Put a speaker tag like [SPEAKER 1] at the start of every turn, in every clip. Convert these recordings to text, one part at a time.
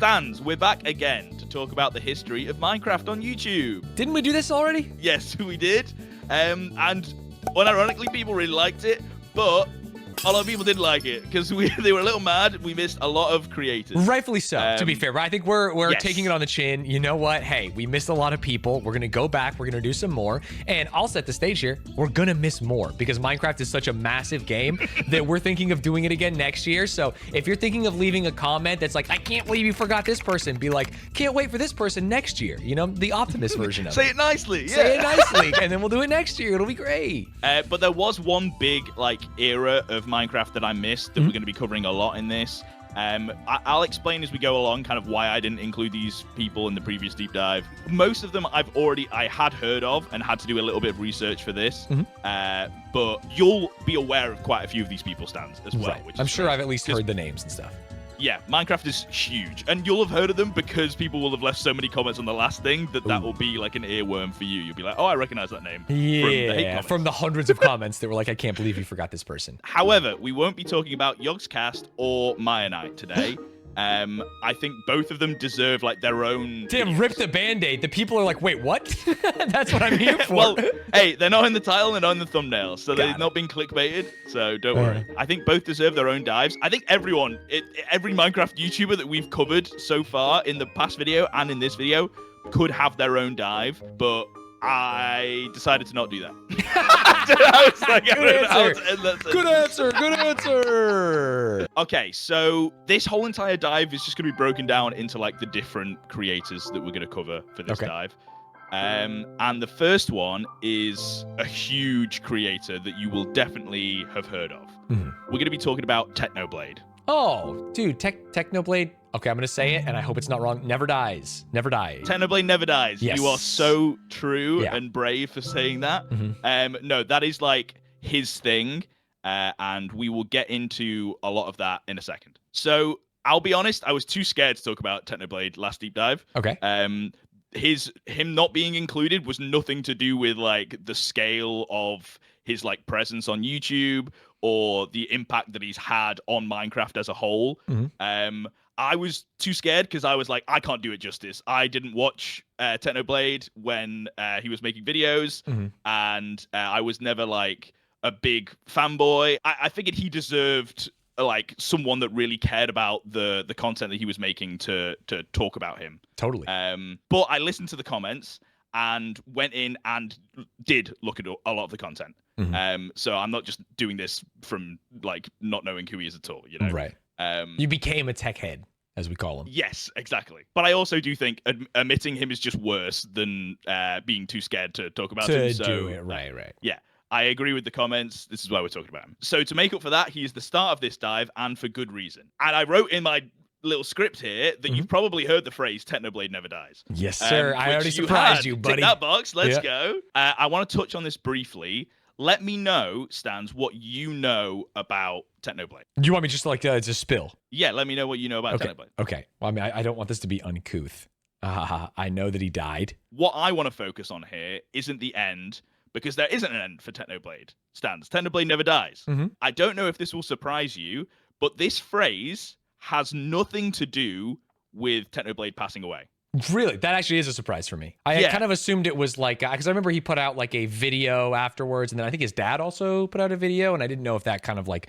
[SPEAKER 1] Stanz, we're back again to talk about the history of Minecraft on YouTube.
[SPEAKER 2] Didn't we do this already?
[SPEAKER 1] Yes, we did. And unironically, people really liked it, but a lot of people didn't like it because they were a little mad. We missed a lot of creators.
[SPEAKER 2] Rightfully so, to be fair. But I think we're
[SPEAKER 1] yes.
[SPEAKER 2] taking it on the chin. You know what? Hey, we missed a lot of people. We're going to go back. We're going to do some more. And I'll set the stage here. We're going to miss more because Minecraft is such a massive game that we're thinking of doing it again next year. So if you're thinking of leaving a comment that's like, I can't believe you forgot this person, be like, can't wait for this person next year. You know, the optimist version of it.
[SPEAKER 1] Say it nicely. Yeah.
[SPEAKER 2] Say it nicely. And then we'll do it next year. It'll be great.
[SPEAKER 1] But there was one big era of Minecraft that I missed that we're going to be covering a lot in this. I'll explain as we go along kind of why I didn't include these people in the previous deep dive. Most of them I had heard of and had to do a little bit of research for this. But you'll be aware of quite a few of these people, Stanz, as well.
[SPEAKER 2] Right.
[SPEAKER 1] Which
[SPEAKER 2] I'm
[SPEAKER 1] is
[SPEAKER 2] sure
[SPEAKER 1] great.
[SPEAKER 2] I've at least heard the names and stuff.
[SPEAKER 1] Yeah, Minecraft is huge, and you'll have heard of them because people will have left so many comments on the last thing that will be like an earworm for you. You'll be like, oh, I recognize that name.
[SPEAKER 2] Yeah, from the hundreds of comments that were like, I can't believe you forgot this person.
[SPEAKER 1] However, we won't be talking about Yogscast or Mionite today. I think both of them deserve like their own.
[SPEAKER 2] Damn, rip the band-aid. The people are like, wait, what? That's what I'm here for.
[SPEAKER 1] Well, hey, they're not in the title, they're not in the thumbnail, so they've
[SPEAKER 2] it.
[SPEAKER 1] not been clickbaited, so don't worry. I think both deserve their own dives. I think every Minecraft YouTuber that we've covered so far in the past video and in this video could have their own dive, but I decided to not do that. I was like,
[SPEAKER 2] Good answer. Good answer.
[SPEAKER 1] Okay, so this whole entire dive is just going to be broken down into like the different creators that we're going to cover for this dive. And the first one is a huge creator that you will definitely have heard of. We're going to be talking about Technoblade.
[SPEAKER 2] Oh, dude, Technoblade. Okay, I'm going to say it, and I hope it's not wrong. Never dies. Never dies.
[SPEAKER 1] Technoblade never dies.
[SPEAKER 2] Yes.
[SPEAKER 1] You are so true and brave for saying that. No, that is like his thing, and we will get into a lot of that in a second. So I'll be honest, I was too scared to talk about Technoblade last deep dive.
[SPEAKER 2] Okay.
[SPEAKER 1] Him not being included was nothing to do with like the scale of his like presence on YouTube or the impact that he's had on Minecraft as a whole. I was too scared because I was like, I can't do it justice. I didn't watch Technoblade when he was making videos, and I was never like a big fanboy. I figured he deserved like someone that really cared about the content that he was making to talk about him.
[SPEAKER 2] Totally.
[SPEAKER 1] But I listened to the comments and went in and did look at a lot of the content. So I'm not just doing this from like not knowing who he is at all, you know?
[SPEAKER 2] Right. You became a tech head, as we call him.
[SPEAKER 1] Yes, exactly. But I also do think admitting him is just worse than being too scared to talk about him.
[SPEAKER 2] To do it, right.
[SPEAKER 1] Yeah, I agree with the comments. This is why we're talking about him. So to make up for that, he is the start of this dive, and for good reason. And I wrote in my little script here that you've probably heard the phrase "Technoblade never dies."
[SPEAKER 2] Yes, sir. I already surprised you, buddy.
[SPEAKER 1] Tick that box. Let's go. I want to touch on this briefly. Let me know, Stanz, what you know about Technoblade.
[SPEAKER 2] Do you want me just like to spill?
[SPEAKER 1] Yeah, let me know what you know about Technoblade.
[SPEAKER 2] Okay. Well, I mean, I don't want this to be uncouth. I know that he died.
[SPEAKER 1] What I want to focus on here isn't the end, because there isn't an end for Technoblade. Stanz, Technoblade never dies. I don't know if this will surprise you, but this phrase has nothing to do with Technoblade passing away.
[SPEAKER 2] Really? That actually is a surprise for me. I kind of assumed it was like, because I remember he put out like a video afterwards, and then I think his dad also put out a video, and I didn't know if that kind of like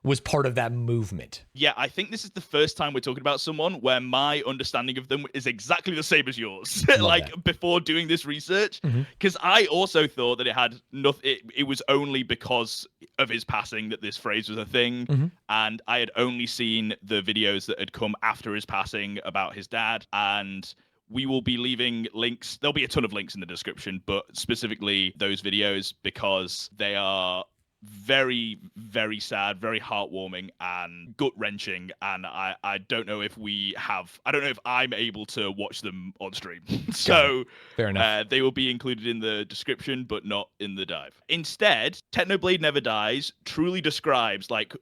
[SPEAKER 2] was part of that movement.
[SPEAKER 1] Yeah, I think this is the first time we're talking about someone where my understanding of them is exactly the same as yours. Like before doing this research, because I also thought that it had nothing. It was only because of his passing that this phrase was a thing, and I had only seen the videos that had come after his passing about his dad, and we will be leaving links. There'll be a ton of links in the description, but specifically those videos because they are very, very sad, very heartwarming and gut-wrenching, and I don't know if I'm able to watch them on stream. So
[SPEAKER 2] fair enough.
[SPEAKER 1] They will be included in the description, but not in the dive. Instead, Technoblade Never Dies truly describes like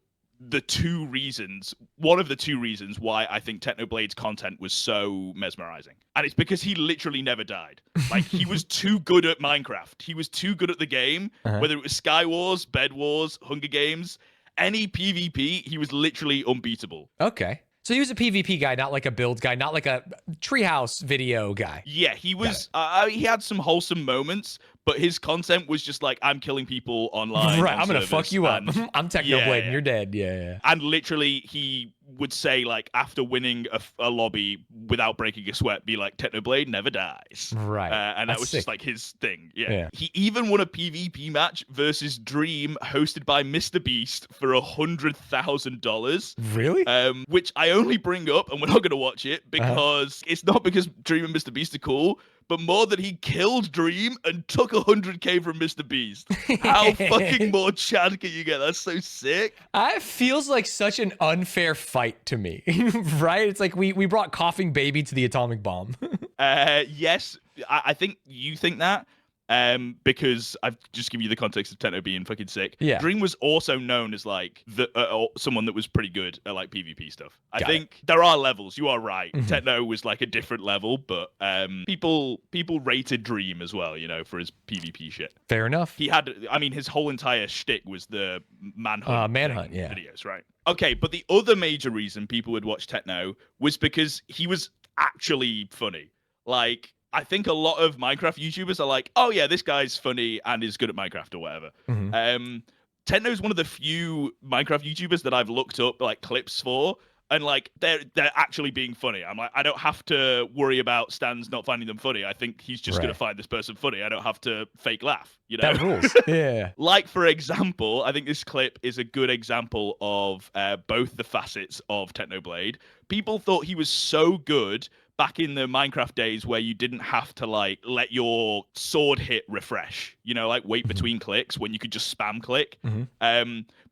[SPEAKER 1] one of the two reasons why I think Technoblade's content was so mesmerizing. And it's because he literally never died. Like, he was too good at Minecraft. He was too good at the game, whether it was Sky Wars, Bed Wars, Hunger Games, any PvP, he was literally unbeatable.
[SPEAKER 2] Okay. So he was a PvP guy, not like a build guy, not like a treehouse video guy.
[SPEAKER 1] Yeah, he was. He had some wholesome moments, but his content was just like, I'm killing people online.
[SPEAKER 2] Right,
[SPEAKER 1] on
[SPEAKER 2] I'm gonna
[SPEAKER 1] servers,
[SPEAKER 2] fuck you up.
[SPEAKER 1] and
[SPEAKER 2] I'm Technoblade and you're dead. Yeah.
[SPEAKER 1] And literally, he would say, like, after winning a lobby without breaking a sweat, be like, Technoblade never dies.
[SPEAKER 2] Right.
[SPEAKER 1] And that was
[SPEAKER 2] sick.
[SPEAKER 1] just like his thing. Yeah. He even won a PvP match versus Dream hosted by Mr. Beast for $100,000.
[SPEAKER 2] Really?
[SPEAKER 1] Which I only bring up, and we're not going to watch it because it's not because Dream and Mr. Beast are cool, but more that he killed Dream and took 100K from Mr. Beast. How fucking more Chad can you get? That's so sick.
[SPEAKER 2] It feels like such an unfair fight to me, right? It's like we brought Coughing Baby to the atomic bomb.
[SPEAKER 1] Yes, I think you think that. Because I've just given you the context of Techno being fucking sick.
[SPEAKER 2] Yeah.
[SPEAKER 1] Dream was also known as like someone that was pretty good at like PvP stuff. I think there are levels. You are right. Techno was like a different level, but people rated Dream as well, you know, for his PvP shit.
[SPEAKER 2] Fair enough.
[SPEAKER 1] He had, I mean, his whole entire shtick was the manhunt videos, right? Okay, but the other major reason people would watch Techno was because he was actually funny. Like, I think a lot of Minecraft YouTubers are like, oh yeah, this guy's funny and is good at Minecraft or whatever. Techno is one of the few Minecraft YouTubers that I've looked up like clips for, and like they're actually being funny. I'm like, I don't have to worry about Stanz not finding them funny. I think he's just gonna find this person funny. I don't have to fake laugh. You know,
[SPEAKER 2] that rules. Yeah.
[SPEAKER 1] Like, for example, I think this clip is a good example of both the facets of Technoblade. People thought he was so good back in the Minecraft days where you didn't have to like let your sword hit refresh, you know, like wait between clicks when you could just spam click.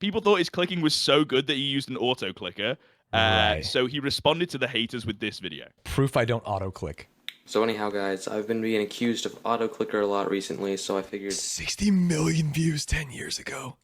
[SPEAKER 1] People thought his clicking was so good that he used an auto clicker. So he responded to the haters with this video.
[SPEAKER 2] Proof I don't auto click.
[SPEAKER 3] So anyhow, guys, I've been being accused of auto clicker a lot recently, so I figured
[SPEAKER 2] 60 million views 10 years ago.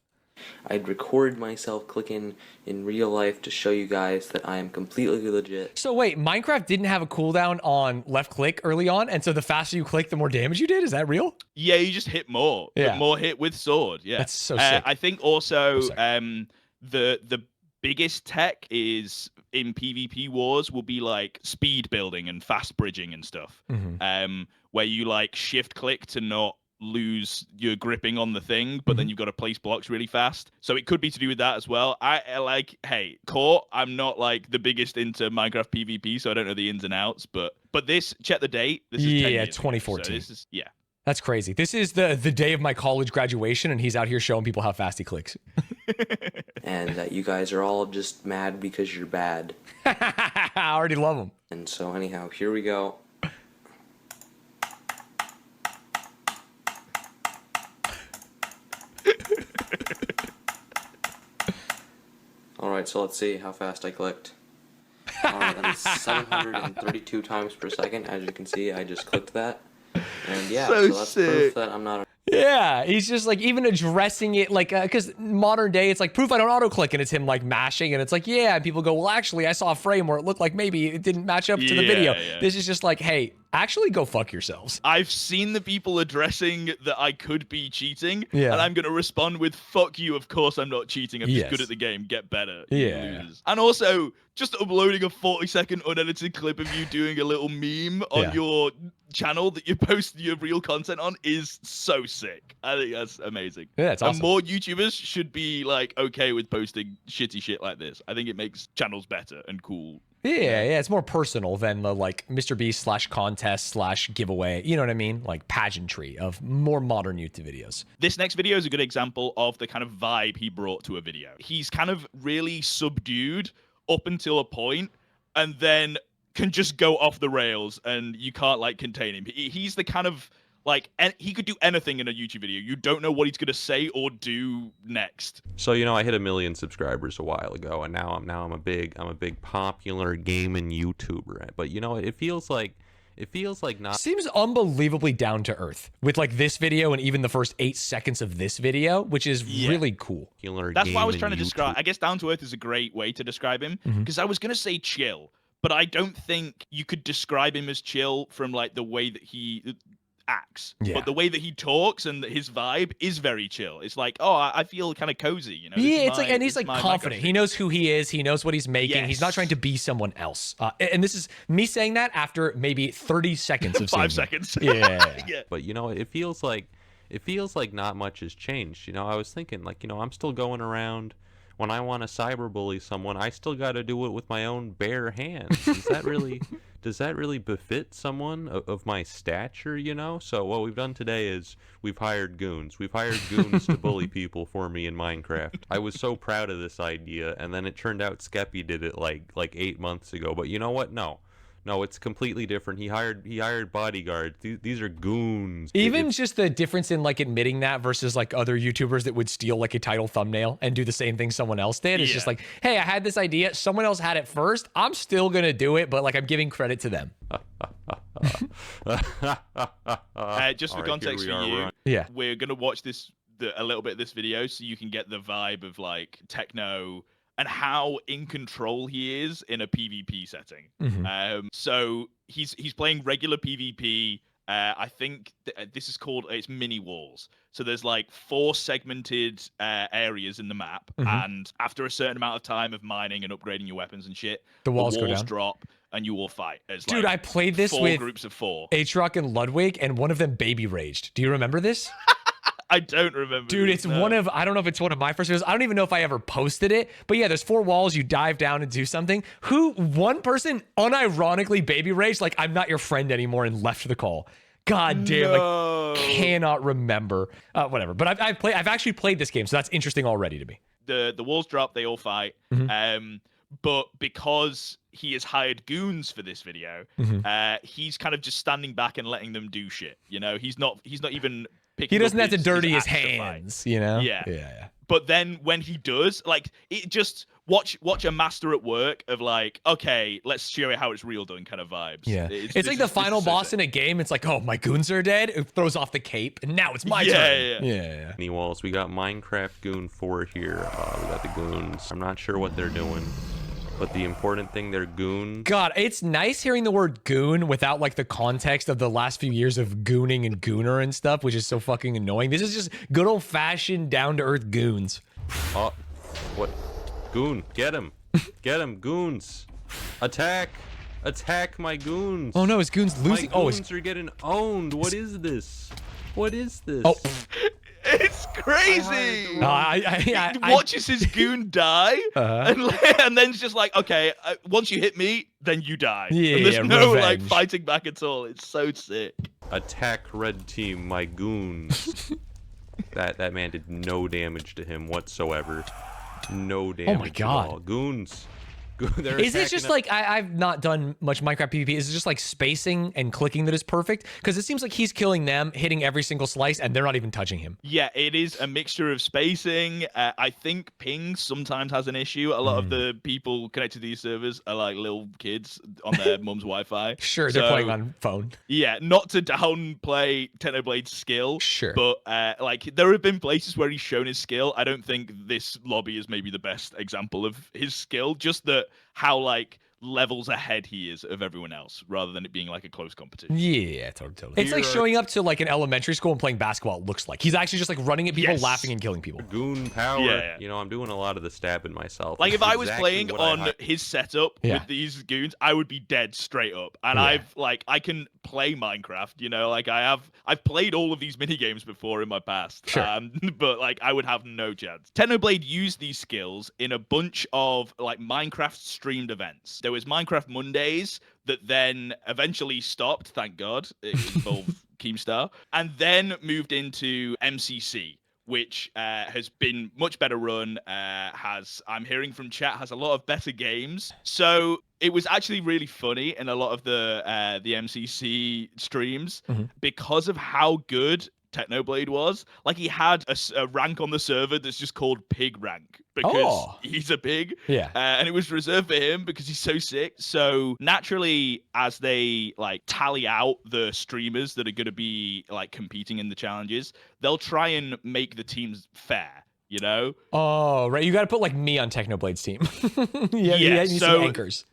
[SPEAKER 3] I'd record myself clicking in real life to show you guys that I am completely legit.
[SPEAKER 2] So wait, Minecraft didn't have a cooldown on left click early on, and so the faster you click, the more damage you did? Is that real?
[SPEAKER 1] Yeah, you just hit more.
[SPEAKER 2] Yeah.
[SPEAKER 1] More hit with sword. Yeah.
[SPEAKER 2] That's so sick.
[SPEAKER 1] I think also the biggest tech is in PvP wars will be like speed building and fast bridging and stuff. Where you like shift click to not lose your gripping on the thing, but then you've got to place blocks really fast. So it could be to do with that as well. I like, hey, core, I'm not like the biggest into Minecraft PvP, so I don't know the ins and outs, but this, check the date. This is 10 years
[SPEAKER 2] 2014.
[SPEAKER 1] So this is,
[SPEAKER 2] That's crazy. This is the day of my college graduation, and he's out here showing people how fast he clicks.
[SPEAKER 3] And that you guys are all just mad because you're bad.
[SPEAKER 2] I already love him.
[SPEAKER 3] And so anyhow, here we go. Alright, so let's see how fast I clicked. Alright, that is 732 times per second. As you can see, I just clicked that. And yeah, so that's proof that I'm not a...
[SPEAKER 2] Yeah, he's just like even addressing it like, because modern day, it's like proof I don't auto click, and it's him like mashing, and it's like, yeah, and people go, well, actually, I saw a frame where it looked like maybe it didn't match up to the video. This is just like, hey, actually go fuck yourselves.
[SPEAKER 1] I've seen the people addressing that I could be cheating, and I'm going to respond with, fuck you, of course I'm not cheating, I'm just good at the game, get better. And also, just uploading a 40-second unedited clip of you doing a little meme on your channel that you post your real content on is so sick. I think that's amazing.
[SPEAKER 2] Yeah, it's awesome.
[SPEAKER 1] And more YouTubers should be like okay with posting shitty shit like this. I think it makes channels better and cool.
[SPEAKER 2] Yeah, it's more personal than the like Mr. Beast /contest /giveaway. You know what I mean? Like pageantry of more modern YouTube videos.
[SPEAKER 1] This next video is a good example of the kind of vibe he brought to a video. He's kind of really subdued up until a point, and then can just go off the rails, and you can't like contain him. He's the kind of like, he could do anything in a YouTube video. You don't know what he's gonna say or do next.
[SPEAKER 4] So you know, I hit 1 million subscribers a while ago, and now I'm a big popular gaming YouTuber. But you know, it feels like not.
[SPEAKER 2] Seems unbelievably down to earth with like this video and even the first 8 seconds of this video, which is really cool.
[SPEAKER 1] That's what I was trying to describe. I guess down to earth is a great way to describe him, because I was gonna say chill, but I don't think you could describe him as chill from like the way that he acts.
[SPEAKER 2] Yeah.
[SPEAKER 1] But the way that he talks and his vibe is very chill. It's like, oh, I feel kind of cozy, you know?
[SPEAKER 2] Yeah, it's like, and he's like confident. He knows who he is. He knows what he's making. He's not trying to be someone else. And this is me saying that after maybe 30 seconds of
[SPEAKER 1] 5 seconds.
[SPEAKER 2] Yeah.
[SPEAKER 1] Yeah.
[SPEAKER 4] But you know, it feels like not much has changed. You know, I was thinking, like, you know, I'm still going around. When I want to cyberbully someone, I still got to do it with my own bare hands. Does that really befit someone of my stature, you know? So what we've done today is we've hired goons. We've hired goons to bully people for me in Minecraft. I was so proud of this idea, and then it turned out Skeppy did it like 8 months ago. But you know what? No, it's completely different. He hired bodyguards. These are goons.
[SPEAKER 2] Even just the difference in like admitting that versus like other YouTubers that would steal like a title thumbnail and do the same thing someone else did. It's just like, hey, I had this idea. Someone else had it first. I'm still going to do it, but like I'm giving credit to them.
[SPEAKER 1] Just for context for you, we're going to watch a little bit of this video so you can get the vibe of like Techno and how in control he is in a PvP setting. So he's playing regular PvP. I think this is called, it's mini walls. So there's like 4 segmented areas in the map, and after a certain amount of time of mining and upgrading your weapons and shit, the walls go down, drop, and you will fight. As
[SPEAKER 2] Dude,
[SPEAKER 1] like
[SPEAKER 2] I played this with
[SPEAKER 1] groups of 4.
[SPEAKER 2] H-Rock and Ludwig, and one of them baby raged. Do you remember this?
[SPEAKER 1] I don't remember.
[SPEAKER 2] Dude, it's one of, I don't know if it's one of my first videos. I don't even know if I ever posted it. But yeah, there's 4 walls. You dive down and do something. One person unironically baby raged, like, I'm not your friend anymore, and left the call. God damn, like, cannot remember. Whatever. But I've actually played this game, so that's interesting already to me.
[SPEAKER 1] The walls drop, they all fight. But because he has hired goons for this video, he's kind of just standing back and letting them do shit. You know, he's not even picking. He
[SPEAKER 2] doesn't have to dirty his hands, you know?
[SPEAKER 1] Yeah. But then when he does, like, it just watch a master at work of like, okay, let's show you how it's real done kind of vibes.
[SPEAKER 2] Yeah. It's like the final boss in a game. It's like, oh, my goons are dead. It throws off the cape, and now it's my turn. Yeah.
[SPEAKER 4] Mini walls. We got Minecraft Goon 4 here. We got the goons. I'm not sure what they're doing. But the important thing, they're goons.
[SPEAKER 2] God, it's nice hearing the word goon without like the context of the last few years of gooning and gooner and stuff, which is so fucking annoying. This is just good old fashioned down to earth goons.
[SPEAKER 4] Oh, what? Goon, get him. Get him, goons. Attack. Attack my goons.
[SPEAKER 2] Oh no, his goons losing.
[SPEAKER 4] My goons are getting owned. What is this? What is this?
[SPEAKER 1] Oh. It's crazy. He watches his goon die, and then it's just like, okay, once you hit me, then you die.
[SPEAKER 2] Yeah,
[SPEAKER 1] and there's no
[SPEAKER 2] revenge.
[SPEAKER 1] like fighting back at all. It's so sick.
[SPEAKER 4] Attack red team, my goons. that man did no damage to him whatsoever. No damage.
[SPEAKER 2] Oh my God.
[SPEAKER 4] At all. Goons.
[SPEAKER 2] Is it just like, I've not done much Minecraft PvP. Is it just like spacing and clicking that is perfect? Because it seems like he's killing them, hitting every single slice, and they're not even touching him.
[SPEAKER 1] Yeah, it is a mixture of spacing. I think ping sometimes has an issue. A lot of the people connected to these servers are like little kids on their mum's Wi-Fi.
[SPEAKER 2] Sure, they're playing on phone.
[SPEAKER 1] Yeah, not to downplay Technoblade's skill.
[SPEAKER 2] Sure.
[SPEAKER 1] But like, there have been places where he's shown his skill. I don't think this lobby is maybe the best example of his skill. Just that how like levels ahead he is of everyone else, rather than it being like a close competition.
[SPEAKER 2] Yeah, totally. It's like showing up to like an elementary school and playing basketball. It looks like he's actually just like running at people, laughing and killing people.
[SPEAKER 4] Goon power. Yeah. You know, I'm doing a lot of the stabbing myself.
[SPEAKER 1] Like, if I was playing on his setup with these goons, I would be dead straight up. And I can play Minecraft, you know, like I've played all of these mini games before in my past.
[SPEAKER 2] Sure.
[SPEAKER 1] But like, I would have no chance. Technoblade used these skills in a bunch of like Minecraft streamed events. There was Minecraft Mondays that then eventually stopped, thank God. It involved Keemstar. And then moved into MCC, which has been much better run, I'm hearing from chat, has a lot of better games. So it was actually really funny in a lot of the MCC streams because of how good Technoblade was. Like, he had a rank on the server that's just called Pig Rank because he's a pig.
[SPEAKER 2] Yeah.
[SPEAKER 1] And it was reserved for him because he's so sick. So naturally, as they like tally out the streamers that are going to be like competing in the challenges, they'll try and make the teams fair. You know?
[SPEAKER 2] Oh, right. You got to put like me on Technoblade's team. Yeah. So anchors.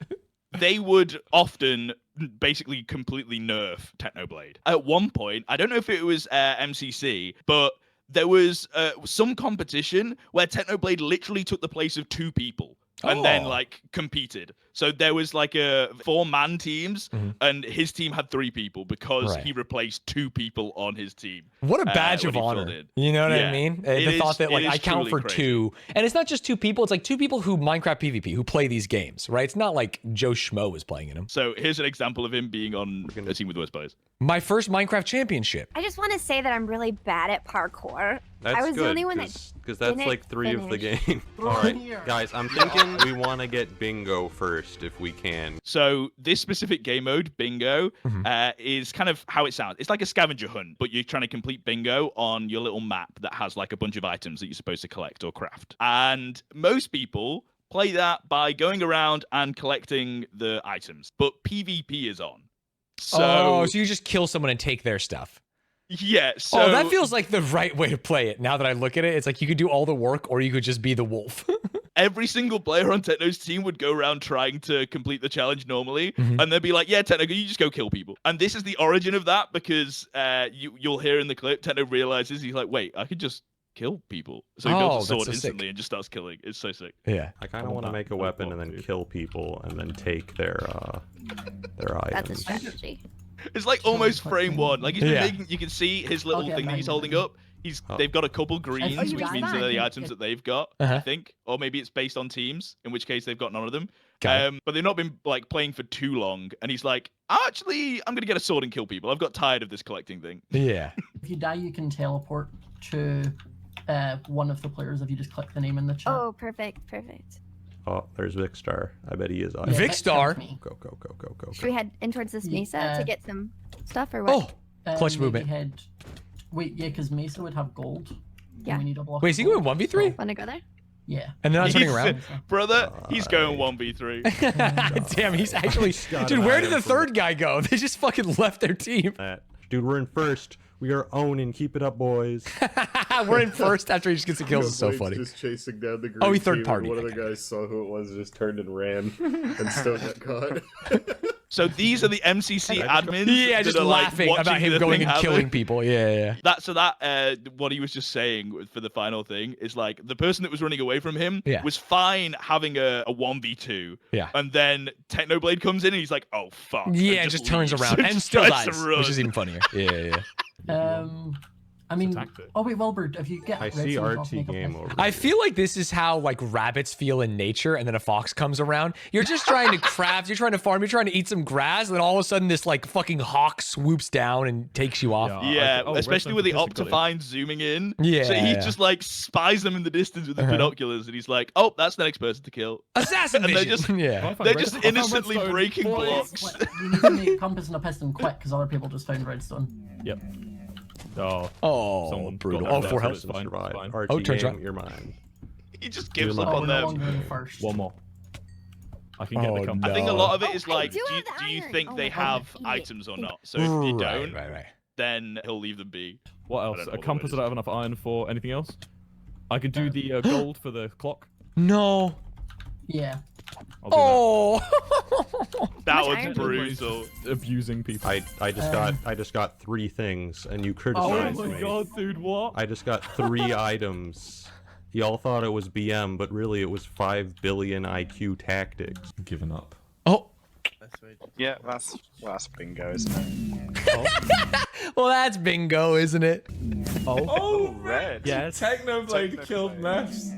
[SPEAKER 1] They would often basically completely nerf Technoblade. At one point, I don't know if it was MCC, but there was some competition where Technoblade literally took the place of 2 people. And then like competed. So there was like a 4-man teams, and his team had 3 people because he replaced 2 people on his team.
[SPEAKER 2] What a badge of honor. You know what I mean? The thought that like I count for crazy. 2, and it's not just 2 people. It's like 2 people who Minecraft PvP who play these games, right? It's not like Joe Schmo is playing in them.
[SPEAKER 1] So here's an example of him being on a team with the worst players.
[SPEAKER 2] My first Minecraft championship.
[SPEAKER 5] I just want to say that I'm really bad at parkour.
[SPEAKER 4] That's
[SPEAKER 5] I was
[SPEAKER 4] good,
[SPEAKER 5] the only one
[SPEAKER 4] because that's like 3 of the game. All right, guys, I'm thinking we want to get bingo first if we can.
[SPEAKER 1] So this specific game mode, bingo, is kind of how it sounds. It's like a scavenger hunt, but you're trying to complete bingo on your little map that has like a bunch of items that you're supposed to collect or craft. And most people play that by going around and collecting the items, but PvP is on.
[SPEAKER 2] So you just kill someone and take their stuff.
[SPEAKER 1] Yeah, so
[SPEAKER 2] that feels like the right way to play it. Now that I look at it, it's like you could do all the work or you could just be the wolf.
[SPEAKER 1] Every single player on Techno's team would go around trying to complete the challenge normally, and they'd be like, yeah, Techno, you just go kill people. And this is the origin of that, because you'll hear in the clip, Techno realizes, he's like, wait, I could just kill people. So he builds a sword instantly and just starts killing. It's so sick.
[SPEAKER 2] Yeah.
[SPEAKER 4] I kind of want to make a weapon and then kill people and then take their items.
[SPEAKER 5] That's a strategy.
[SPEAKER 1] It's like almost frame 1. Like he's been making, you can see his little thing that he's holding up. They've got a couple greens, which means they're the items that they've got, I think. Or maybe it's based on teams, in which case they've got none of them. But they've not been like playing for too long. And he's like, actually, I'm going to get a sword and kill people. I've got tired of this collecting thing.
[SPEAKER 2] Yeah.
[SPEAKER 6] If you die, you can teleport to one of the players if you just click the name in the chat.
[SPEAKER 5] Oh, perfect.
[SPEAKER 4] Oh, there's Vicstar. I bet he is on.
[SPEAKER 2] Yeah, Vicstar?
[SPEAKER 4] Go.
[SPEAKER 5] Should we head in towards this mesa to get some stuff or what?
[SPEAKER 2] Clutch movement.
[SPEAKER 6] Wait, yeah, because Mesa would have gold.
[SPEAKER 5] Yeah.
[SPEAKER 6] We need a block.
[SPEAKER 2] Wait, is he going 1v3?
[SPEAKER 5] Want to go there?
[SPEAKER 6] Yeah.
[SPEAKER 2] And then I'm turning around?
[SPEAKER 1] Brother, he's going 1v3.
[SPEAKER 2] Damn, he's actually... Dude, where did the 3rd guy go? They just fucking left their team.
[SPEAKER 4] Dude, we're in first. We are owning. Keep it up, boys.
[SPEAKER 2] We're in first after he just gets the kills. It's so funny.
[SPEAKER 7] Just chasing down the green
[SPEAKER 2] he third party.
[SPEAKER 7] One of the guys saw who it was, just turned and ran, and still got caught.
[SPEAKER 1] So these are the MCC admins.
[SPEAKER 2] Yeah, just laughing about him going and killing people. Yeah.
[SPEAKER 1] That what he was just saying for the final thing is like the person that was running away from him was fine having a 1v2.
[SPEAKER 2] Yeah.
[SPEAKER 1] And then Technoblade comes in and he's like, oh fuck.
[SPEAKER 2] Yeah, and just turns around and still dies, which is even funnier. Yeah.
[SPEAKER 6] I mean, wait, Wilbert, if you get...
[SPEAKER 4] I see RT game over
[SPEAKER 2] I feel like this is how like rabbits feel in nature, and then a fox comes around. You're just trying to craft, you're trying to farm, you're trying to eat some grass, and then all of a sudden this like fucking hawk swoops down and takes you off.
[SPEAKER 1] Yeah, especially with the Optifine zooming in.
[SPEAKER 2] Yeah.
[SPEAKER 1] So he just like spies them in the distance with the binoculars, and he's like, oh, that's the next person to kill.
[SPEAKER 2] Assassin
[SPEAKER 1] and
[SPEAKER 2] vision.
[SPEAKER 1] they're just innocently breaking blocks.
[SPEAKER 6] You need to make a compass and a piston quick, because other people just found redstone.
[SPEAKER 8] Yep.
[SPEAKER 2] Oh, brutal. Oh, 4 health.
[SPEAKER 4] Turns around. You're mine.
[SPEAKER 1] He just gives up on them.
[SPEAKER 8] One more. I can get the compass.
[SPEAKER 1] I think a lot of it is like, do you think they have items or not? So if you don't, then he'll leave them be.
[SPEAKER 8] What else? A compass I don't have enough iron for. Anything else? I could do the gold for the clock.
[SPEAKER 2] No.
[SPEAKER 6] Yeah.
[SPEAKER 1] That was brutal.
[SPEAKER 8] Abusing people.
[SPEAKER 4] I just got 3 things, and you criticized me.
[SPEAKER 8] Oh my god, dude, what?
[SPEAKER 4] I just got 3 items. Y'all thought it was BM, but really it was 5 billion IQ tactics.
[SPEAKER 8] Giving up.
[SPEAKER 9] Yeah, that's bingo, isn't it?
[SPEAKER 2] Well, that's bingo, isn't it?
[SPEAKER 9] Red.
[SPEAKER 8] Yes.
[SPEAKER 10] Technoblade killed Maps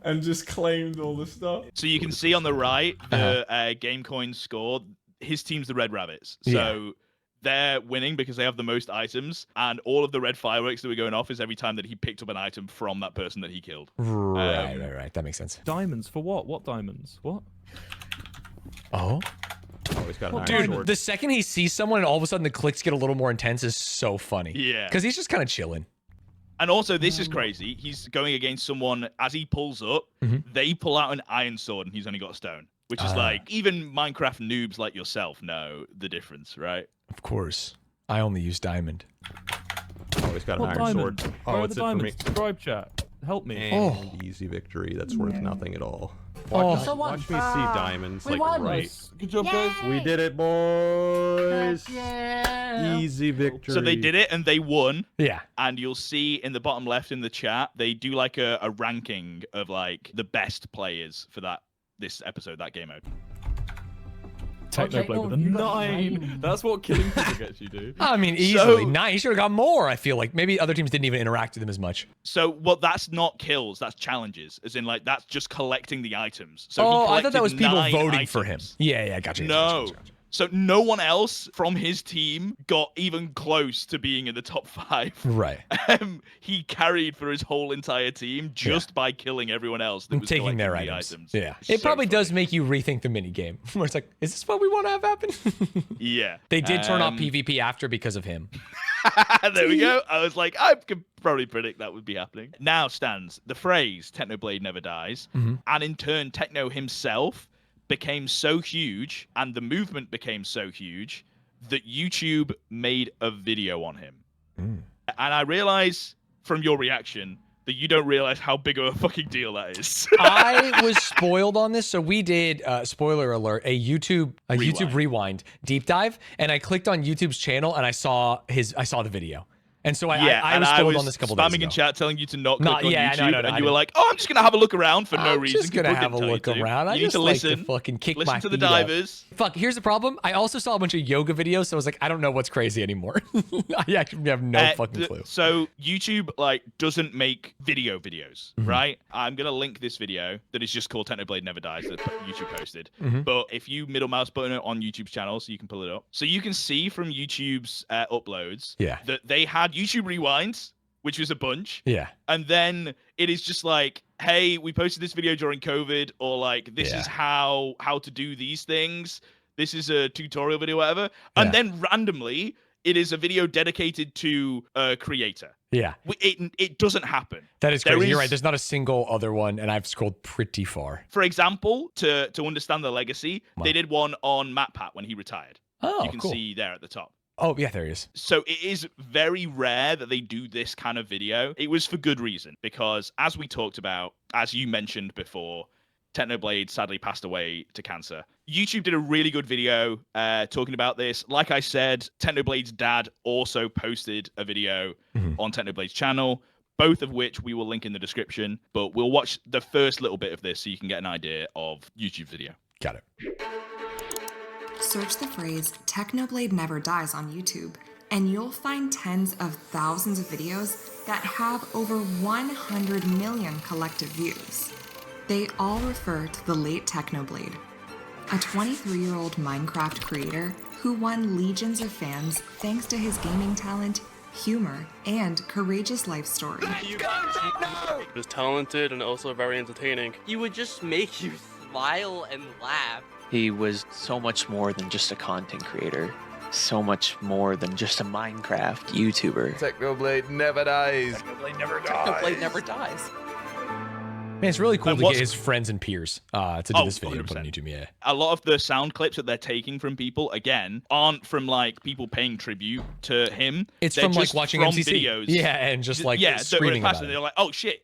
[SPEAKER 10] and just claimed all the stuff.
[SPEAKER 1] So you can see on the right the game coin score. His team's the Red Rabbits. So they're winning because they have the most items, and all of the red fireworks that were going off is every time that he picked up an item from that person that he killed.
[SPEAKER 2] Right. That makes sense.
[SPEAKER 8] Diamonds for what? What diamonds? What?
[SPEAKER 4] He's got an
[SPEAKER 2] Dude,
[SPEAKER 4] sword.
[SPEAKER 2] the second he sees someone and all of a sudden the clicks get a little more intense is so funny.
[SPEAKER 1] Yeah.
[SPEAKER 2] Because he's just kind of chilling.
[SPEAKER 1] And also, this is crazy. He's going against someone, as he pulls up, they pull out an iron sword and he's only got a stone. Which is like, even Minecraft noobs like yourself know the difference, right?
[SPEAKER 2] Of course. I only use diamond.
[SPEAKER 4] He's got an iron sword.
[SPEAKER 8] Where are the diamonds? Subscribe chat. Help me.
[SPEAKER 4] And easy victory. That's worth nothing at all. Watch me see diamonds
[SPEAKER 6] we
[SPEAKER 4] like
[SPEAKER 6] won.
[SPEAKER 4] right.
[SPEAKER 10] Good job, guys.
[SPEAKER 4] We did it, boys.
[SPEAKER 6] Yeah.
[SPEAKER 4] Easy victory.
[SPEAKER 1] So they did it and they won.
[SPEAKER 2] Yeah.
[SPEAKER 1] And you'll see in the bottom left in the chat, they do like a ranking of like the best players for this episode, that game mode.
[SPEAKER 8] Technoblade with a 9. That's what killing people gets you, dude.
[SPEAKER 2] I mean, easily 9. You should have got more, I feel like. Maybe other teams didn't even interact with them as much.
[SPEAKER 1] So, well, that's not kills, that's challenges. As in, like, that's just collecting the items. So
[SPEAKER 2] I thought that was people
[SPEAKER 1] 9
[SPEAKER 2] voting
[SPEAKER 1] items.
[SPEAKER 2] for him. Yeah, gotcha.
[SPEAKER 1] No.
[SPEAKER 2] Gotcha.
[SPEAKER 1] So no one else from his team got even close to being in the top 5.
[SPEAKER 2] Right.
[SPEAKER 1] He carried for his whole entire team just by killing everyone else that was
[SPEAKER 2] taking their
[SPEAKER 1] collecting the
[SPEAKER 2] items.
[SPEAKER 1] items.
[SPEAKER 2] Yeah.
[SPEAKER 1] It's
[SPEAKER 2] It
[SPEAKER 1] so
[SPEAKER 2] probably
[SPEAKER 1] funny.
[SPEAKER 2] does make you rethink the mini game. Where it's like, is this what we want to have happen?
[SPEAKER 1] Yeah.
[SPEAKER 2] They did turn off PvP after because of him.
[SPEAKER 1] There we go. I was like, I could probably predict that would be happening. Now stands the phrase Technoblade never dies, and in turn Techno himself became so huge and the movement became so huge that YouTube made a video on him. And I realize from your reaction that you don't realize how big of a fucking deal that is.
[SPEAKER 2] I was spoiled on this, so we did spoiler alert, a YouTube rewind deep dive, and I clicked on YouTube's channel and I saw the video. And so I was spoiled on this a couple days ago.
[SPEAKER 1] Spamming in chat telling you to not click on YouTube,
[SPEAKER 2] no,
[SPEAKER 1] and you were like, "Oh, I'm just gonna have a look around for no reason."
[SPEAKER 2] I'm just gonna have a look around. I
[SPEAKER 1] You need
[SPEAKER 2] just
[SPEAKER 1] to
[SPEAKER 2] like
[SPEAKER 1] listen.
[SPEAKER 2] to fucking kick
[SPEAKER 1] Listen
[SPEAKER 2] my
[SPEAKER 1] to the
[SPEAKER 2] feet up.
[SPEAKER 1] divers.
[SPEAKER 2] Fuck. Here's the problem. I also saw a bunch of yoga videos, so I was like, I don't know what's crazy anymore. I actually have no fucking clue.
[SPEAKER 1] So YouTube like doesn't make videos, right? I'm gonna link this video that is just called Technoblade Never Dies that YouTube posted. But if you middle mouse button it on YouTube's channel, so you can pull it up, so you can see from YouTube's uploads that they had YouTube rewinds, which was a bunch.
[SPEAKER 2] Yeah.
[SPEAKER 1] And then it is just like, hey, we posted this video during COVID, or like, this is how to do these things. This is a tutorial video, whatever. And then randomly, it is a video dedicated to a creator.
[SPEAKER 2] Yeah.
[SPEAKER 1] It doesn't happen.
[SPEAKER 2] That is crazy. You're right. There's not a single other one, and I've scrolled pretty far.
[SPEAKER 1] For example, to understand the legacy, they did one on MatPat when he retired.
[SPEAKER 2] Oh,
[SPEAKER 1] you can
[SPEAKER 2] cool.
[SPEAKER 1] see there at the top.
[SPEAKER 2] Oh, yeah, there he is.
[SPEAKER 1] So it is very rare that they do this kind of video. It was for good reason, because as we talked about, as you mentioned before, Technoblade sadly passed away to cancer. YouTube did a really good video talking about this. Like I said, Technoblade's dad also posted a video on Technoblade's channel, both of which we will link in the description. But we'll watch the first little bit of this so you can get an idea of YouTube's video.
[SPEAKER 2] Got it.
[SPEAKER 11] Search the phrase Technoblade Never Dies on YouTube, and you'll find tens of thousands of videos that have over 100 million collective views. They all refer to the late Technoblade, a 23-year-old Minecraft creator who won legions of fans thanks to his gaming talent, humor, and courageous life story.
[SPEAKER 12] He was talented and also very entertaining.
[SPEAKER 13] He would just make you smile and laugh.
[SPEAKER 14] He was so much more than just a content creator. So much more than just a Minecraft YouTuber.
[SPEAKER 15] Technoblade never dies.
[SPEAKER 13] Technoblade never dies. Technoblade never dies.
[SPEAKER 2] Man, it's really cool to get his friends and peers to do this video and put on YouTube. Yeah.
[SPEAKER 1] A lot of the sound clips that they're taking from people, again, aren't from like people paying tribute to him.
[SPEAKER 2] It's
[SPEAKER 1] They're
[SPEAKER 2] from like
[SPEAKER 1] just
[SPEAKER 2] watching
[SPEAKER 1] from
[SPEAKER 2] MCC.
[SPEAKER 1] videos.
[SPEAKER 2] Yeah, and just like screaming about it.
[SPEAKER 1] They're like, oh shit,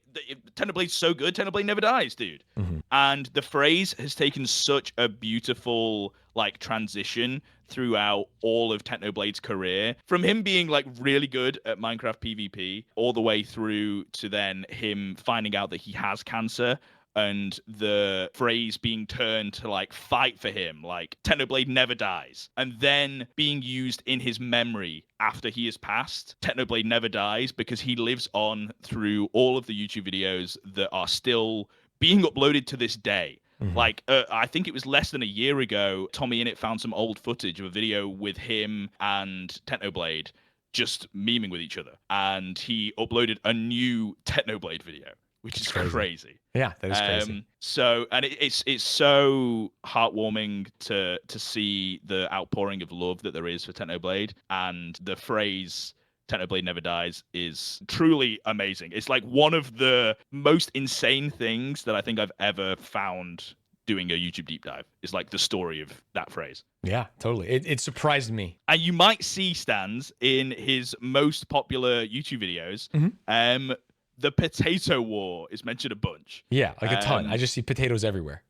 [SPEAKER 1] Technoblade's so good. Technoblade never dies, dude. And the phrase has taken such a beautiful like transition throughout all of Technoblade's career, from him being like really good at Minecraft PvP all the way through to then him finding out that he has cancer, and the phrase being turned to like fight for him, like Technoblade never dies, and then being used in his memory after he has passed. Technoblade never dies because he lives on through all of the YouTube videos that are still being uploaded to this day. Like, I think it was less than a year ago, Tommy Innit found some old footage of a video with him and Technoblade just memeing with each other. And he uploaded a new Technoblade video, which is crazy.
[SPEAKER 2] Yeah, that is crazy.
[SPEAKER 1] So, and it's so heartwarming to see the outpouring of love that there is for Technoblade, and the phrase Technoblade never dies is truly amazing. It's like one of the most insane things that I think I've ever found doing a YouTube deep dive. Is like the story of that phrase.
[SPEAKER 2] Yeah, totally. It surprised me.
[SPEAKER 1] And you might see Stanz in his most popular YouTube videos. The potato war is mentioned a bunch.
[SPEAKER 2] Yeah, like a ton. I just see potatoes everywhere.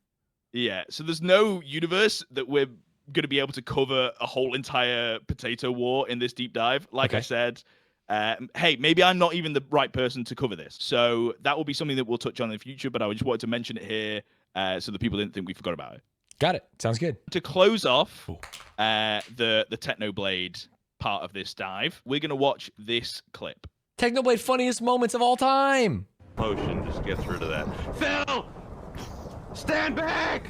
[SPEAKER 1] Yeah, so there's no universe that we're going to be able to cover a whole entire potato war in this deep dive. Like I said, hey, maybe I'm not even the right person to cover this. So that will be something that we'll touch on in the future, but I just wanted to mention it here so that people didn't think we forgot about it.
[SPEAKER 2] Got it. Sounds good.
[SPEAKER 1] To close off the Technoblade part of this dive, we're going to watch this clip.
[SPEAKER 2] Technoblade funniest moments of all time.
[SPEAKER 4] Motion just gets rid of that. Phil! Stand back!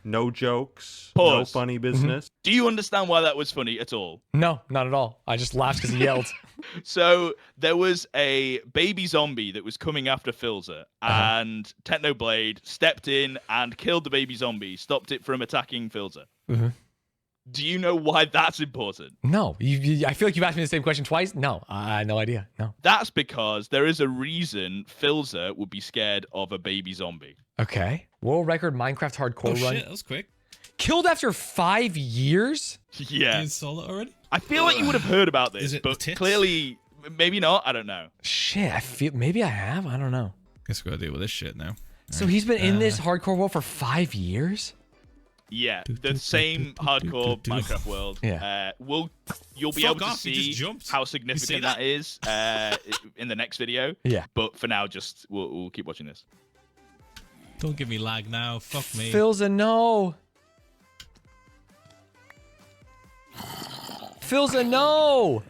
[SPEAKER 4] No jokes.
[SPEAKER 1] Pause.
[SPEAKER 4] No funny business.
[SPEAKER 1] Do you understand why that was funny at all?
[SPEAKER 2] No, not at all. I just laughed because he yelled.
[SPEAKER 1] So there was a baby zombie that was coming after Philza, and Technoblade stepped in and killed the baby zombie, stopped it from attacking Philza. Do you know why that's important?
[SPEAKER 2] No. I feel like you've asked me the same question twice. No, I had no idea. No.
[SPEAKER 1] That's because there is a reason Philza would be scared of a baby zombie.
[SPEAKER 2] Okay. World record Minecraft hardcore run.
[SPEAKER 16] Shit, that was quick.
[SPEAKER 2] Killed after 5 years?
[SPEAKER 1] Yeah.
[SPEAKER 16] You installed it already?
[SPEAKER 1] I feel like you would have heard about this,
[SPEAKER 16] Is it
[SPEAKER 1] but
[SPEAKER 16] the tits?
[SPEAKER 1] clearly, maybe not. I don't know.
[SPEAKER 2] Shit, I feel maybe I have. I don't know.
[SPEAKER 16] Guess we gotta deal with this shit now.
[SPEAKER 2] So he's been in this hardcore world for 5 years?
[SPEAKER 1] Yeah, the same hardcore Minecraft world.
[SPEAKER 2] Yeah.
[SPEAKER 1] You'll be able to see how significant that is in the next video.
[SPEAKER 2] Yeah.
[SPEAKER 1] But for now, we'll keep watching this.
[SPEAKER 16] Don't give me lag now. Fuck me.
[SPEAKER 2] Philza, no. Philza, no.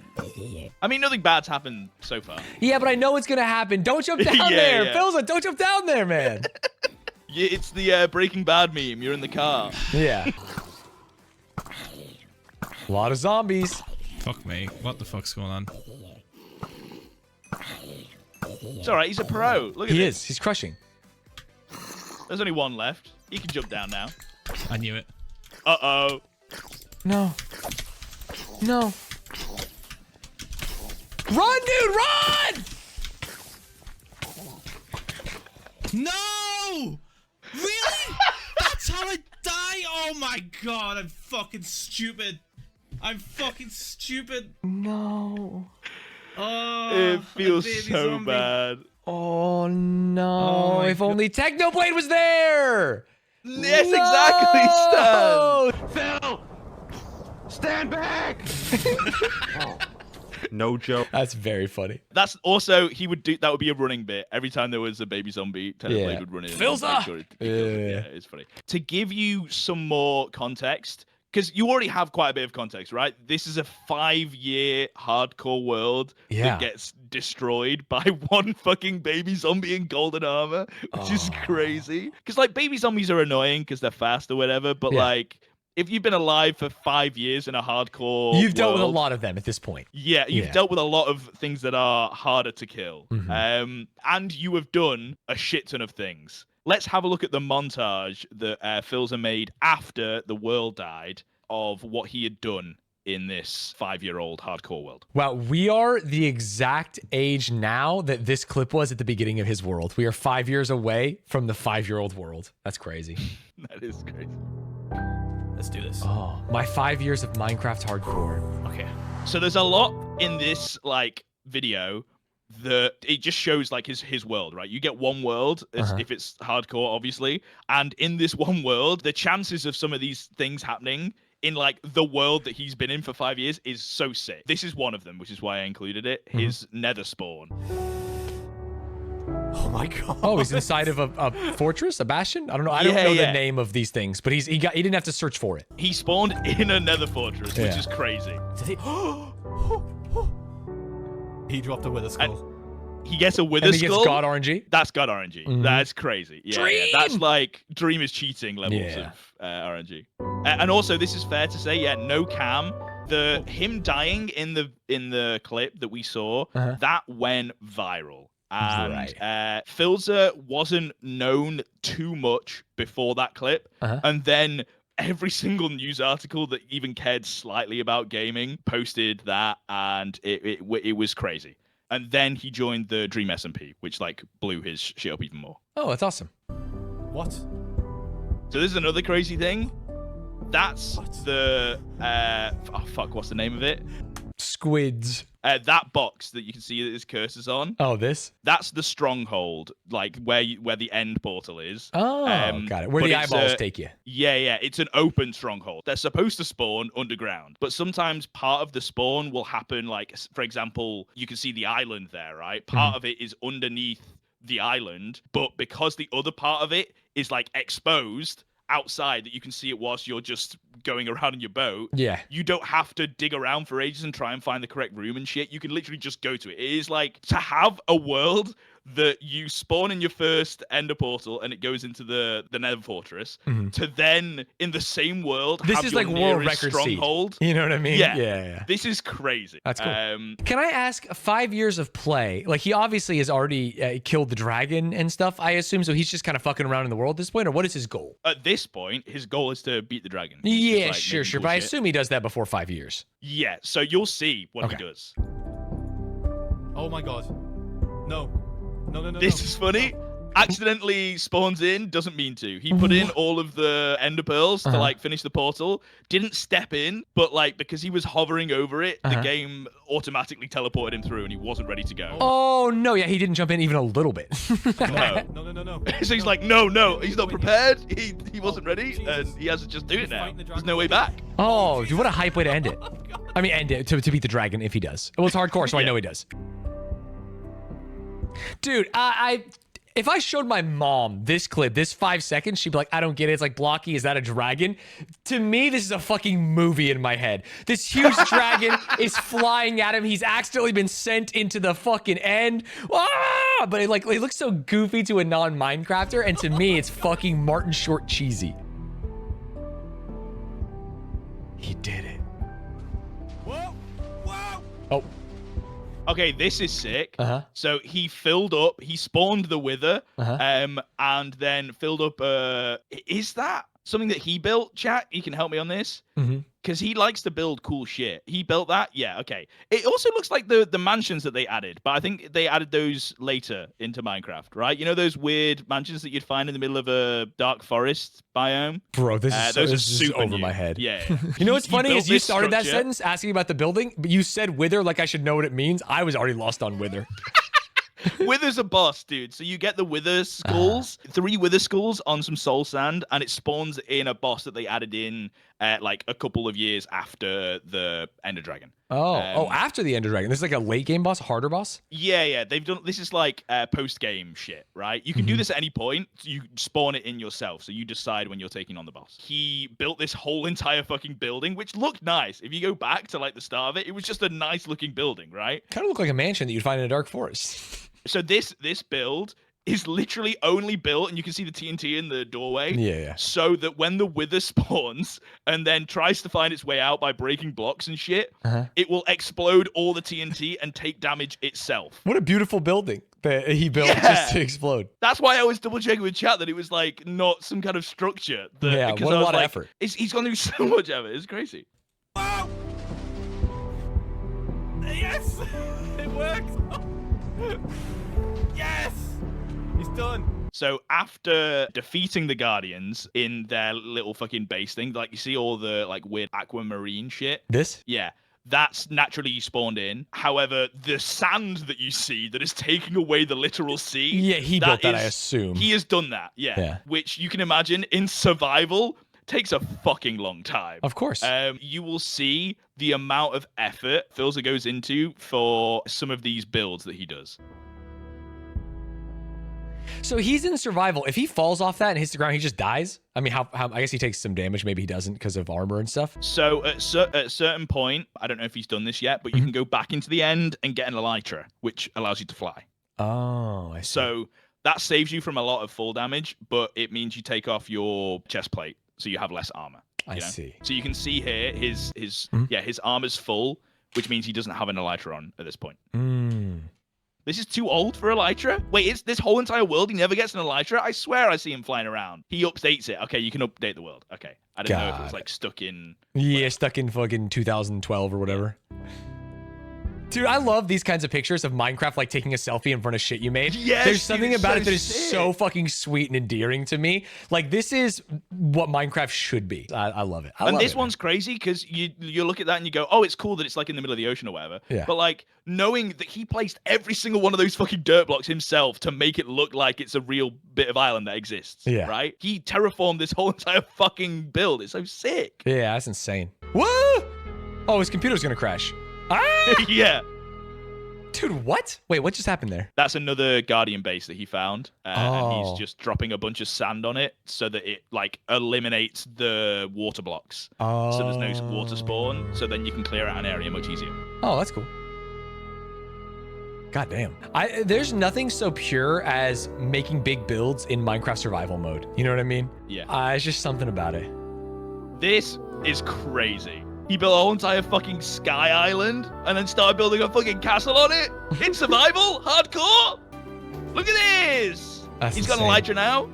[SPEAKER 1] I mean, nothing bad's happened so far.
[SPEAKER 2] Yeah, but I know it's gonna happen. Don't jump down there, Philza. Don't jump down there, man.
[SPEAKER 1] Yeah, it's the Breaking Bad meme. You're in the car.
[SPEAKER 2] Yeah. A lot of zombies.
[SPEAKER 16] Fuck me. What the fuck's going on?
[SPEAKER 1] It's all right. He's a pro. Look at
[SPEAKER 2] He
[SPEAKER 1] this.
[SPEAKER 2] is. He's crushing.
[SPEAKER 1] There's only one left. He can jump down now.
[SPEAKER 16] I knew it.
[SPEAKER 1] Uh-oh.
[SPEAKER 2] No. No. Run, dude, run!
[SPEAKER 16] No! Really? That's how I die? Oh my god, I'm fucking stupid. I'm fucking stupid.
[SPEAKER 2] No.
[SPEAKER 16] Oh,
[SPEAKER 1] It feels
[SPEAKER 16] baby
[SPEAKER 1] so
[SPEAKER 16] zombie.
[SPEAKER 1] bad.
[SPEAKER 2] Oh no.
[SPEAKER 16] Oh,
[SPEAKER 2] if only Technoblade was there!
[SPEAKER 1] Yes,
[SPEAKER 2] No!
[SPEAKER 1] exactly, Stan.
[SPEAKER 4] Phil! Stand back! No joke.
[SPEAKER 2] That's very funny.
[SPEAKER 1] That's also, that would be a running bit. Every time there was a baby zombie, Technoblade would run in.
[SPEAKER 2] Philza!
[SPEAKER 1] Yeah, it's funny. To give you some more context, because you already have quite a bit of context, right? This is a 5-year hardcore world that gets destroyed by one fucking baby zombie in golden armor, which is crazy. Because, like, baby zombies are annoying because they're fast or whatever, but, like, if you've been alive for 5 years in a hardcore
[SPEAKER 2] You've dealt with a
[SPEAKER 1] world,
[SPEAKER 2] lot of them at this point.
[SPEAKER 1] Yeah, you've dealt with a lot of things that are harder to kill. And you have done a shit ton of things. Let's have a look at the montage that Philza made after the world died of what he had done in this 5-year-old hardcore world.
[SPEAKER 2] Wow, we are the exact age now that this clip was at the beginning of his world. We are 5 years away from the 5-year-old world. That's crazy.
[SPEAKER 1] That is crazy.
[SPEAKER 16] Let's do this.
[SPEAKER 2] Oh, my 5 years of Minecraft hardcore.
[SPEAKER 1] Okay. So there's a lot in this, like, video that it just shows, like, his world, right? You get one world if it's hardcore, obviously. And in this one world, the chances of some of these things happening in, like, the world that he's been in for 5 years is so sick. This is one of them, which is why I included it. His nether spawn.
[SPEAKER 16] Oh my god.
[SPEAKER 2] Oh, he's inside of a fortress, a bastion? I don't know. I don't know the name of these things, but he didn't have to search for it.
[SPEAKER 1] He spawned in a nether fortress, which is crazy.
[SPEAKER 16] Did he? He dropped a wither skull.
[SPEAKER 1] He gets a wither
[SPEAKER 2] And he
[SPEAKER 1] skull.
[SPEAKER 2] gets God RNG?
[SPEAKER 1] That's God RNG. That's crazy. Yeah, that's like Dream is cheating levels of RNG. And also, this is fair to say, no cam. Him dying in the clip that we saw, that went viral. And Philza wasn't known too much before that clip. And then every single news article that even cared slightly about gaming posted that, and it was crazy. And then he joined the Dream SMP, which like blew his shit up even more.
[SPEAKER 2] Oh, that's awesome.
[SPEAKER 16] What?
[SPEAKER 1] So this is another crazy thing. That's the what's the name of it?
[SPEAKER 2] Squids.
[SPEAKER 1] That box that you can see that his cursor's on.
[SPEAKER 2] Oh, this?
[SPEAKER 1] That's the stronghold, like where the end portal is.
[SPEAKER 2] Oh, got it. Where the eyeballs take you.
[SPEAKER 1] Yeah. It's an open stronghold. They're supposed to spawn underground, but sometimes part of the spawn will happen, like, for example, you can see the island there, right? Part of it is underneath the island, but because the other part of it is, like, exposed outside that you can see it whilst you're just going around in your boat.
[SPEAKER 2] Yeah.
[SPEAKER 1] You don't have to dig around for ages and try and find the correct room and shit. You can literally just go to it. It is like to have a world that you spawn in your first ender portal and it goes into the nether fortress to then in the same world
[SPEAKER 2] this
[SPEAKER 1] have
[SPEAKER 2] is
[SPEAKER 1] your
[SPEAKER 2] like world
[SPEAKER 1] nearest
[SPEAKER 2] record
[SPEAKER 1] stronghold.
[SPEAKER 2] Seed. You know what I mean?
[SPEAKER 1] Yeah. This is crazy.
[SPEAKER 2] That's cool. Can I ask, 5 years of play, like he obviously has already killed the dragon and stuff, I assume, so he's just kind of fucking around in the world at this point, or what is his goal?
[SPEAKER 1] At this point, his goal is to beat the dragon.
[SPEAKER 2] Yeah,
[SPEAKER 1] like
[SPEAKER 2] sure,
[SPEAKER 1] cool
[SPEAKER 2] but I
[SPEAKER 1] shit.
[SPEAKER 2] assume he does that before 5 years.
[SPEAKER 1] Yeah, so you'll see what he does.
[SPEAKER 8] Oh my god. No.
[SPEAKER 1] This is funny. Accidentally spawns in, doesn't mean to. He put in all of the ender pearls to like finish the portal. Didn't step in, but like because he was hovering over it, the game automatically teleported him through and he wasn't ready to go.
[SPEAKER 2] Oh no, yeah, he didn't jump in even a little bit.
[SPEAKER 1] No. So he's like, no, he's not prepared. He wasn't ready, and he has to just do it now. There's no way back.
[SPEAKER 2] Oh, dude, what a hype way to end it. I mean, end it to beat the dragon if he does. Well, it's hardcore, so I know he does. Dude, if I showed my mom this clip, this 5 seconds, she'd be like, I don't get it. It's like, Blocky, is that a dragon? To me, this is a fucking movie in my head. This huge dragon is flying at him. He's accidentally been sent into the fucking end. Ah! But it looks so goofy to a non-Minecrafter, and to me, it's fucking Martin Short cheesy. He did it.
[SPEAKER 8] Whoa!
[SPEAKER 2] Oh.
[SPEAKER 1] Okay, this is sick. So he filled up, he spawned the Wither, and then filled up, is that something that he built, chat? You can help me on this? Because he likes to build cool shit. He built that? Yeah, okay. It also looks like the mansions that they added, but I think they added those later into Minecraft, right? You know those weird mansions that you'd find in the middle of a dark forest biome?
[SPEAKER 2] Bro, this is super over my head.
[SPEAKER 1] Yeah.
[SPEAKER 2] You know what's funny is you started that
[SPEAKER 1] structure.
[SPEAKER 2] sentence asking about the building, but you said Wither like I should know what it means. I was already lost on Wither.
[SPEAKER 1] Wither's a boss, dude. So you get the Wither skulls, 3 Wither skulls on some soul sand, and it spawns in a boss that they added in like a couple of years after the Ender Dragon.
[SPEAKER 2] After the Ender Dragon. This is like a late game boss, harder boss?
[SPEAKER 1] Yeah. They've done this is like post game shit, right? You can do this at any point. You spawn it in yourself, so you decide when you're taking on the boss. He built this whole entire fucking building, which looked nice. If you go back to like the start of it, it was just a nice looking building, right?
[SPEAKER 2] Kind of looked like a mansion that you'd find in a dark forest.
[SPEAKER 1] So this build is literally only built, and you can see the TNT in the doorway.
[SPEAKER 2] Yeah.
[SPEAKER 1] So that when the Wither spawns and then tries to find its way out by breaking blocks and shit, it will explode all the TNT and take damage itself.
[SPEAKER 2] What a beautiful building that he built just to explode.
[SPEAKER 1] That's why I was double checking with chat that it was like not some kind of structure.
[SPEAKER 2] What a lot of effort.
[SPEAKER 1] He's gone through so much effort. It's crazy.
[SPEAKER 8] Wow! Yes! It works! Yes! He's done.
[SPEAKER 1] So after defeating the Guardians in their little fucking base thing, like you see all the like weird aquamarine shit.
[SPEAKER 2] This?
[SPEAKER 1] Yeah. That's naturally spawned in. However, the sand that you see that is taking away the literal sea.
[SPEAKER 2] Yeah, he built that, I assume.
[SPEAKER 1] He has done that, yeah. Which you can imagine in survival takes a fucking long time.
[SPEAKER 2] Of course.
[SPEAKER 1] You will see the amount of effort Philza goes into for some of these builds that he does.
[SPEAKER 2] So he's in survival. If he falls off that and hits the ground, he just dies? I mean, how I guess he takes some damage. Maybe he doesn't because of armor and stuff.
[SPEAKER 1] So at a certain point, I don't know if he's done this yet, but you can go back into the end and get an elytra, which allows you to fly.
[SPEAKER 2] Oh, I see.
[SPEAKER 1] So that saves you from a lot of fall damage, but it means you take off your chest plate, so you have less armor.
[SPEAKER 2] I see.
[SPEAKER 1] So you can see here his armor's full, which means he doesn't have an elytra on at this point. This is too old for elytra? Wait, it's this whole entire world he never gets an elytra? I swear I see him flying around. He updates it. Okay, you can update the world. Okay. I didn't know if it was like stuck in...
[SPEAKER 2] Yeah, stuck in fucking 2012 or whatever. Dude, I love these kinds of pictures of Minecraft, like taking a selfie in front of shit you made.
[SPEAKER 1] Yes,
[SPEAKER 2] there's something
[SPEAKER 1] dude,
[SPEAKER 2] about
[SPEAKER 1] so
[SPEAKER 2] it that is
[SPEAKER 1] sick.
[SPEAKER 2] so fucking sweet and endearing to me. Like, this is what Minecraft should be. I love it.
[SPEAKER 1] And this one's crazy because you look at that and you go, oh, it's cool that it's like in the middle of the ocean or whatever.
[SPEAKER 2] Yeah.
[SPEAKER 1] But like knowing that he placed every single one of those fucking dirt blocks himself to make it look like it's a real bit of island that exists.
[SPEAKER 2] Yeah.
[SPEAKER 1] Right? He terraformed this whole entire fucking build. It's so sick.
[SPEAKER 2] Yeah, that's insane. Woo! Oh, his computer's gonna crash. Ah!
[SPEAKER 1] Yeah.
[SPEAKER 2] Dude, what? Wait, what just happened there?
[SPEAKER 1] That's another Guardian base that he found. And he's
[SPEAKER 2] Oh.
[SPEAKER 1] just dropping a bunch of sand on it so that it like eliminates the water blocks. So there's no water spawn. So then you can clear out an area much easier.
[SPEAKER 2] Oh, that's cool. God damn. There's nothing so pure as making big builds in Minecraft survival mode. You know what I mean?
[SPEAKER 1] Yeah.
[SPEAKER 2] It's just something about it.
[SPEAKER 1] This is crazy. He built a whole entire fucking sky island and then started building a fucking castle on it in survival, hardcore. Look at this. He's got an
[SPEAKER 2] insane.
[SPEAKER 1] elytra now.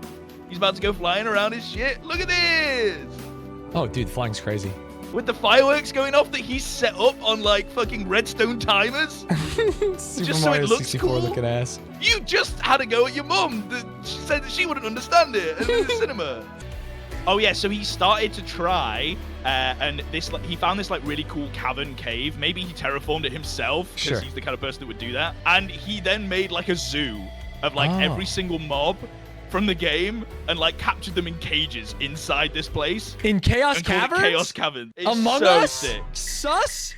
[SPEAKER 1] He's about to go flying around his shit. Look at this.
[SPEAKER 2] Oh, dude, flying's crazy.
[SPEAKER 1] With the fireworks going off that he's set up on like fucking redstone timers.
[SPEAKER 2] Super
[SPEAKER 1] Just so
[SPEAKER 2] Mario
[SPEAKER 1] it looks
[SPEAKER 2] 64
[SPEAKER 1] cool.
[SPEAKER 2] looking ass.
[SPEAKER 1] You just had a go at your mum. She said that she wouldn't understand it in the cinema. Oh yeah, so he started to try, and he found this like really cool cavern cave. Maybe he terraformed it himself because
[SPEAKER 2] Sure.
[SPEAKER 1] he's the kind of person that would do that. And he then made like a zoo of like every single mob from the game and like captured them in cages inside this place.
[SPEAKER 2] In Chaos
[SPEAKER 1] and called it
[SPEAKER 2] Caverns?
[SPEAKER 1] Chaos Cavern. It's
[SPEAKER 2] Among
[SPEAKER 1] so
[SPEAKER 2] Us?
[SPEAKER 1] sick.
[SPEAKER 2] Sus?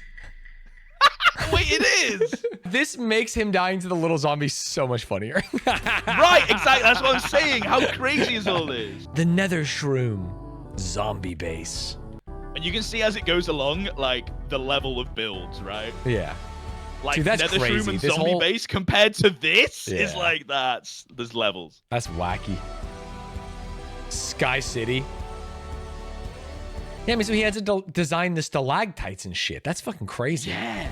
[SPEAKER 1] Wait, it is.
[SPEAKER 2] This makes him dying to the little zombies so much funnier.
[SPEAKER 1] Right, exactly. That's what I'm saying. How crazy is all this?
[SPEAKER 2] The Nether Shroom zombie base.
[SPEAKER 1] And you can see as it goes along, like the level of builds, right?
[SPEAKER 2] Yeah.
[SPEAKER 1] Like
[SPEAKER 2] Dude, that's
[SPEAKER 1] Nether Shroom
[SPEAKER 2] crazy.
[SPEAKER 1] and
[SPEAKER 2] This
[SPEAKER 1] zombie
[SPEAKER 2] whole-
[SPEAKER 1] base compared to this is
[SPEAKER 2] Yeah.
[SPEAKER 1] like there's levels.
[SPEAKER 2] That's wacky. Sky City. Yeah, I mean, so he had to design the stalactites and shit. That's fucking crazy.
[SPEAKER 1] Yeah.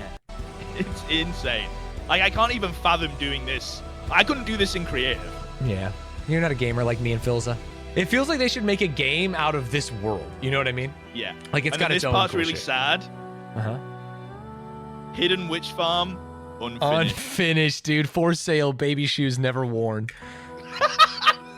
[SPEAKER 1] It's insane. Like I can't even fathom doing this. I couldn't do this in creative.
[SPEAKER 2] Yeah. You're not a gamer like me and Philza. It feels like they should make a game out of this world. You know what I mean?
[SPEAKER 1] Yeah.
[SPEAKER 2] Like it's
[SPEAKER 1] and
[SPEAKER 2] got
[SPEAKER 1] then
[SPEAKER 2] its
[SPEAKER 1] this
[SPEAKER 2] own
[SPEAKER 1] part's
[SPEAKER 2] cool
[SPEAKER 1] really
[SPEAKER 2] shit.
[SPEAKER 1] sad.
[SPEAKER 2] Uh-huh.
[SPEAKER 1] Hidden Witch Farm, unfinished.
[SPEAKER 2] Unfinished, dude. For sale, baby shoes never worn.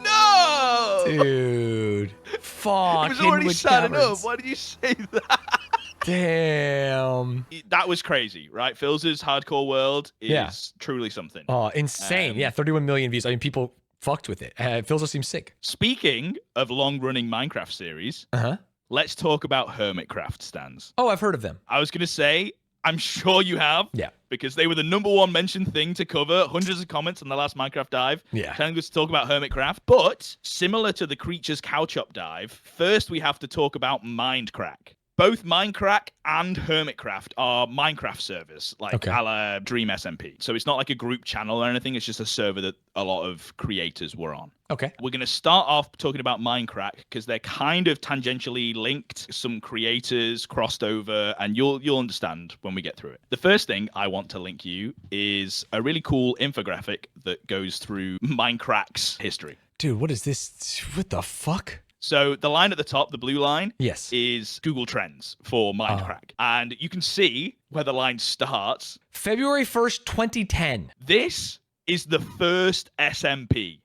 [SPEAKER 1] No!
[SPEAKER 2] Dude. Fuck.
[SPEAKER 1] It was
[SPEAKER 2] Hidden
[SPEAKER 1] already
[SPEAKER 2] Witch
[SPEAKER 1] sad
[SPEAKER 2] Caverns.
[SPEAKER 1] enough. Why did you say that?
[SPEAKER 2] Damn.
[SPEAKER 1] That was crazy, right? Philza's hardcore world is
[SPEAKER 2] Yeah.
[SPEAKER 1] truly something.
[SPEAKER 2] Oh, insane. Yeah, 31 million views. I mean, people fucked with it. Philza seems sick.
[SPEAKER 1] Speaking of long-running Minecraft series,
[SPEAKER 2] Uh-huh.
[SPEAKER 1] let's talk about Hermitcraft stands.
[SPEAKER 2] Oh, I've heard of them.
[SPEAKER 1] I was going to say, I'm sure you have.
[SPEAKER 2] Yeah.
[SPEAKER 1] Because they were the #1 mentioned thing to cover. Hundreds of comments on the last Minecraft dive.
[SPEAKER 2] Yeah.
[SPEAKER 1] Telling us to talk about Hermitcraft. But similar to the Creatures Cow Chop dive, first we have to talk about Mindcrack. Both Mindcrack and Hermitcraft are Minecraft servers, like
[SPEAKER 2] Okay.
[SPEAKER 1] a la Dream SMP. So it's not like a group channel or anything. It's just a server that a lot of creators were on.
[SPEAKER 2] Okay.
[SPEAKER 1] We're going to start off talking about Mindcrack because they're kind of tangentially linked. Some creators crossed over, and you'll understand when we get through it. The first thing I want to link you is a really cool infographic that goes through Mindcrack's history.
[SPEAKER 2] Dude, what is this? What the fuck?
[SPEAKER 1] So the line at the top, the blue line,
[SPEAKER 2] Yes.
[SPEAKER 1] is Google Trends for Mindcrack. And you can see where the line starts.
[SPEAKER 2] February 1st, 2010.
[SPEAKER 1] This is the first SMP.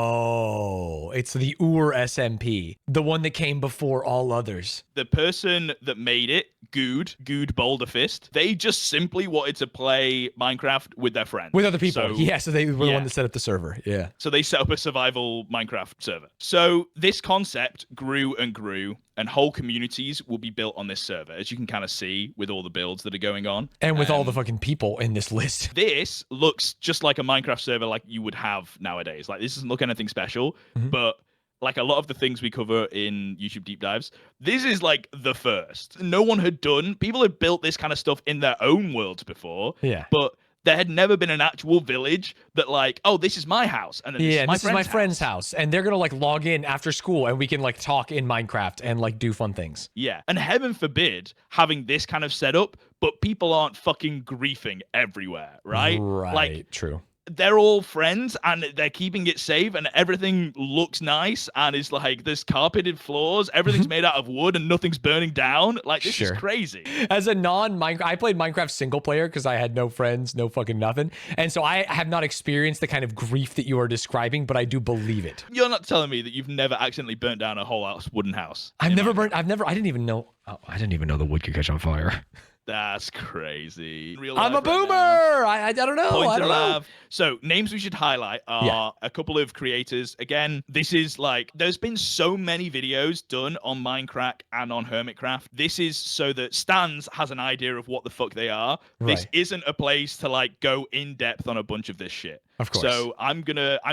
[SPEAKER 2] Whoa. It's the Ur SMP, the one that came before all others.
[SPEAKER 1] The person that made it, Good Boulderfist, they just simply wanted to play Minecraft with their friends.
[SPEAKER 2] With other people.
[SPEAKER 1] So,
[SPEAKER 2] So they were the
[SPEAKER 1] yeah.
[SPEAKER 2] one that set up the server. Yeah.
[SPEAKER 1] So they set up a survival Minecraft server. So this concept grew and grew, and whole communities will be built on this server, as you can kind of see with all the builds that are going on.
[SPEAKER 2] And with all the fucking people in this list.
[SPEAKER 1] This looks just like a Minecraft server like you would have nowadays. Like, this doesn't look anything special, but like a lot of the things we cover in YouTube deep dives, this is like the first. No one had done, people had built this kind of stuff in their own worlds before,
[SPEAKER 2] Yeah.
[SPEAKER 1] but there had never been an actual village that like, oh, this is my house. And then
[SPEAKER 2] Yeah,
[SPEAKER 1] this is my
[SPEAKER 2] friend's house. And they're going to like log in after school and we can like talk in Minecraft and like do fun things.
[SPEAKER 1] Yeah. And heaven forbid having this kind of setup, but people aren't fucking griefing everywhere, right?
[SPEAKER 2] Right.
[SPEAKER 1] Like,
[SPEAKER 2] True.
[SPEAKER 1] they're all friends and they're keeping it safe and everything looks nice and it's like there's carpeted floors, everything's made out of wood and nothing's burning down. Like, this is crazy.
[SPEAKER 2] As a non-Minecraft, I played Minecraft single player because I had no friends, no fucking nothing. And so I have not experienced the kind of grief that you are describing, but I do believe it.
[SPEAKER 1] You're not telling me that you've never accidentally burnt down a whole wooden house.
[SPEAKER 2] I didn't even know the wood could catch on fire.
[SPEAKER 1] That's crazy.
[SPEAKER 2] I'm a boomer. I don't know. I don't know.
[SPEAKER 1] So names we should highlight are a couple of creators. Again, this is like, there's been so many videos done on Mindcrack and on Hermitcraft. This is so that Stanz has an idea of what the fuck they are. Right. This isn't a place to like go in depth on a bunch of this shit.
[SPEAKER 2] Of course.
[SPEAKER 1] So I'm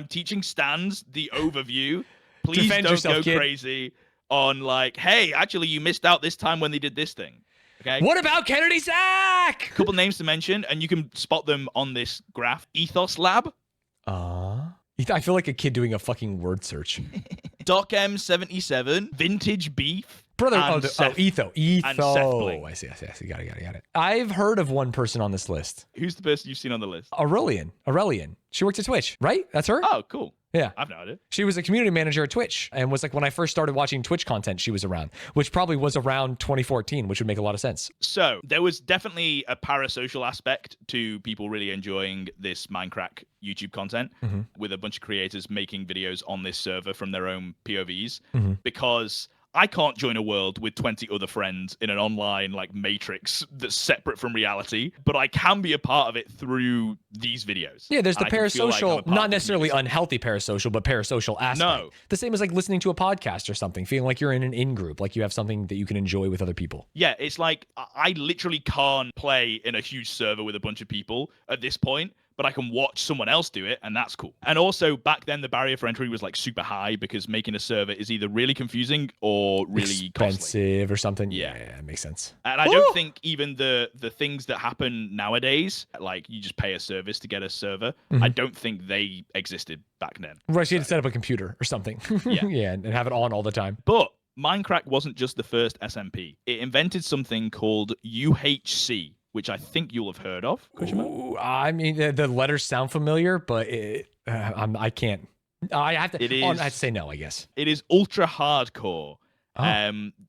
[SPEAKER 1] teaching Stanz the overview. Please
[SPEAKER 2] Defend
[SPEAKER 1] don't
[SPEAKER 2] yourself,
[SPEAKER 1] go
[SPEAKER 2] kid.
[SPEAKER 1] crazy on like, hey, actually you missed out this time when they did this thing. Okay.
[SPEAKER 2] What about Kennedy Sack?
[SPEAKER 1] Couple names to mention, and you can spot them on this graph. Ethos Lab.
[SPEAKER 2] I feel like a kid doing a fucking word search.
[SPEAKER 1] Doc M77. Vintage Beef.
[SPEAKER 2] Brother,
[SPEAKER 1] Etho.
[SPEAKER 2] I see. Got it. I've heard of one person on this list.
[SPEAKER 1] Who's the person you've seen on the list?
[SPEAKER 2] Aurelian. She worked at Twitch, right? That's her?
[SPEAKER 1] Oh, cool.
[SPEAKER 2] Yeah.
[SPEAKER 1] I've no idea.
[SPEAKER 2] She was a community manager at Twitch and was like, when I first started watching Twitch content, she was around, which probably was around 2014, which would make a lot of sense.
[SPEAKER 1] So there was definitely a parasocial aspect to people really enjoying this Mindcrack YouTube content with a bunch of creators making videos on this server from their own POVs because I can't join a world with 20 other friends in an online like matrix that's separate from reality, but I can be a part of it through these videos.
[SPEAKER 2] Yeah, there's the parasocial, not necessarily unhealthy parasocial, but parasocial aspect.
[SPEAKER 1] No.
[SPEAKER 2] The same as like listening to a podcast or something, feeling like you're in an in-group, like you have something that you can enjoy with other people.
[SPEAKER 1] Yeah, it's like I literally can't play in a huge server with a bunch of people at this point, but I can watch someone else do it, and that's cool. And also, back then, the barrier for entry was like super high because making a server is either really confusing or really
[SPEAKER 2] expensive
[SPEAKER 1] costly.
[SPEAKER 2] Or something. Yeah, it makes sense.
[SPEAKER 1] And I don't think even the things that happen nowadays, like you just pay a service to get a server, I don't think they existed back then.
[SPEAKER 2] Right, so you had to set up a computer or something. Yeah, and have it on all the time.
[SPEAKER 1] But Mindcrack wasn't just the first SMP. It invented something called UHC, which I think you'll have heard of.
[SPEAKER 2] Ooh, I mean, the letters sound familiar, but I can't. I have to say no, I guess.
[SPEAKER 1] It is ultra hardcore.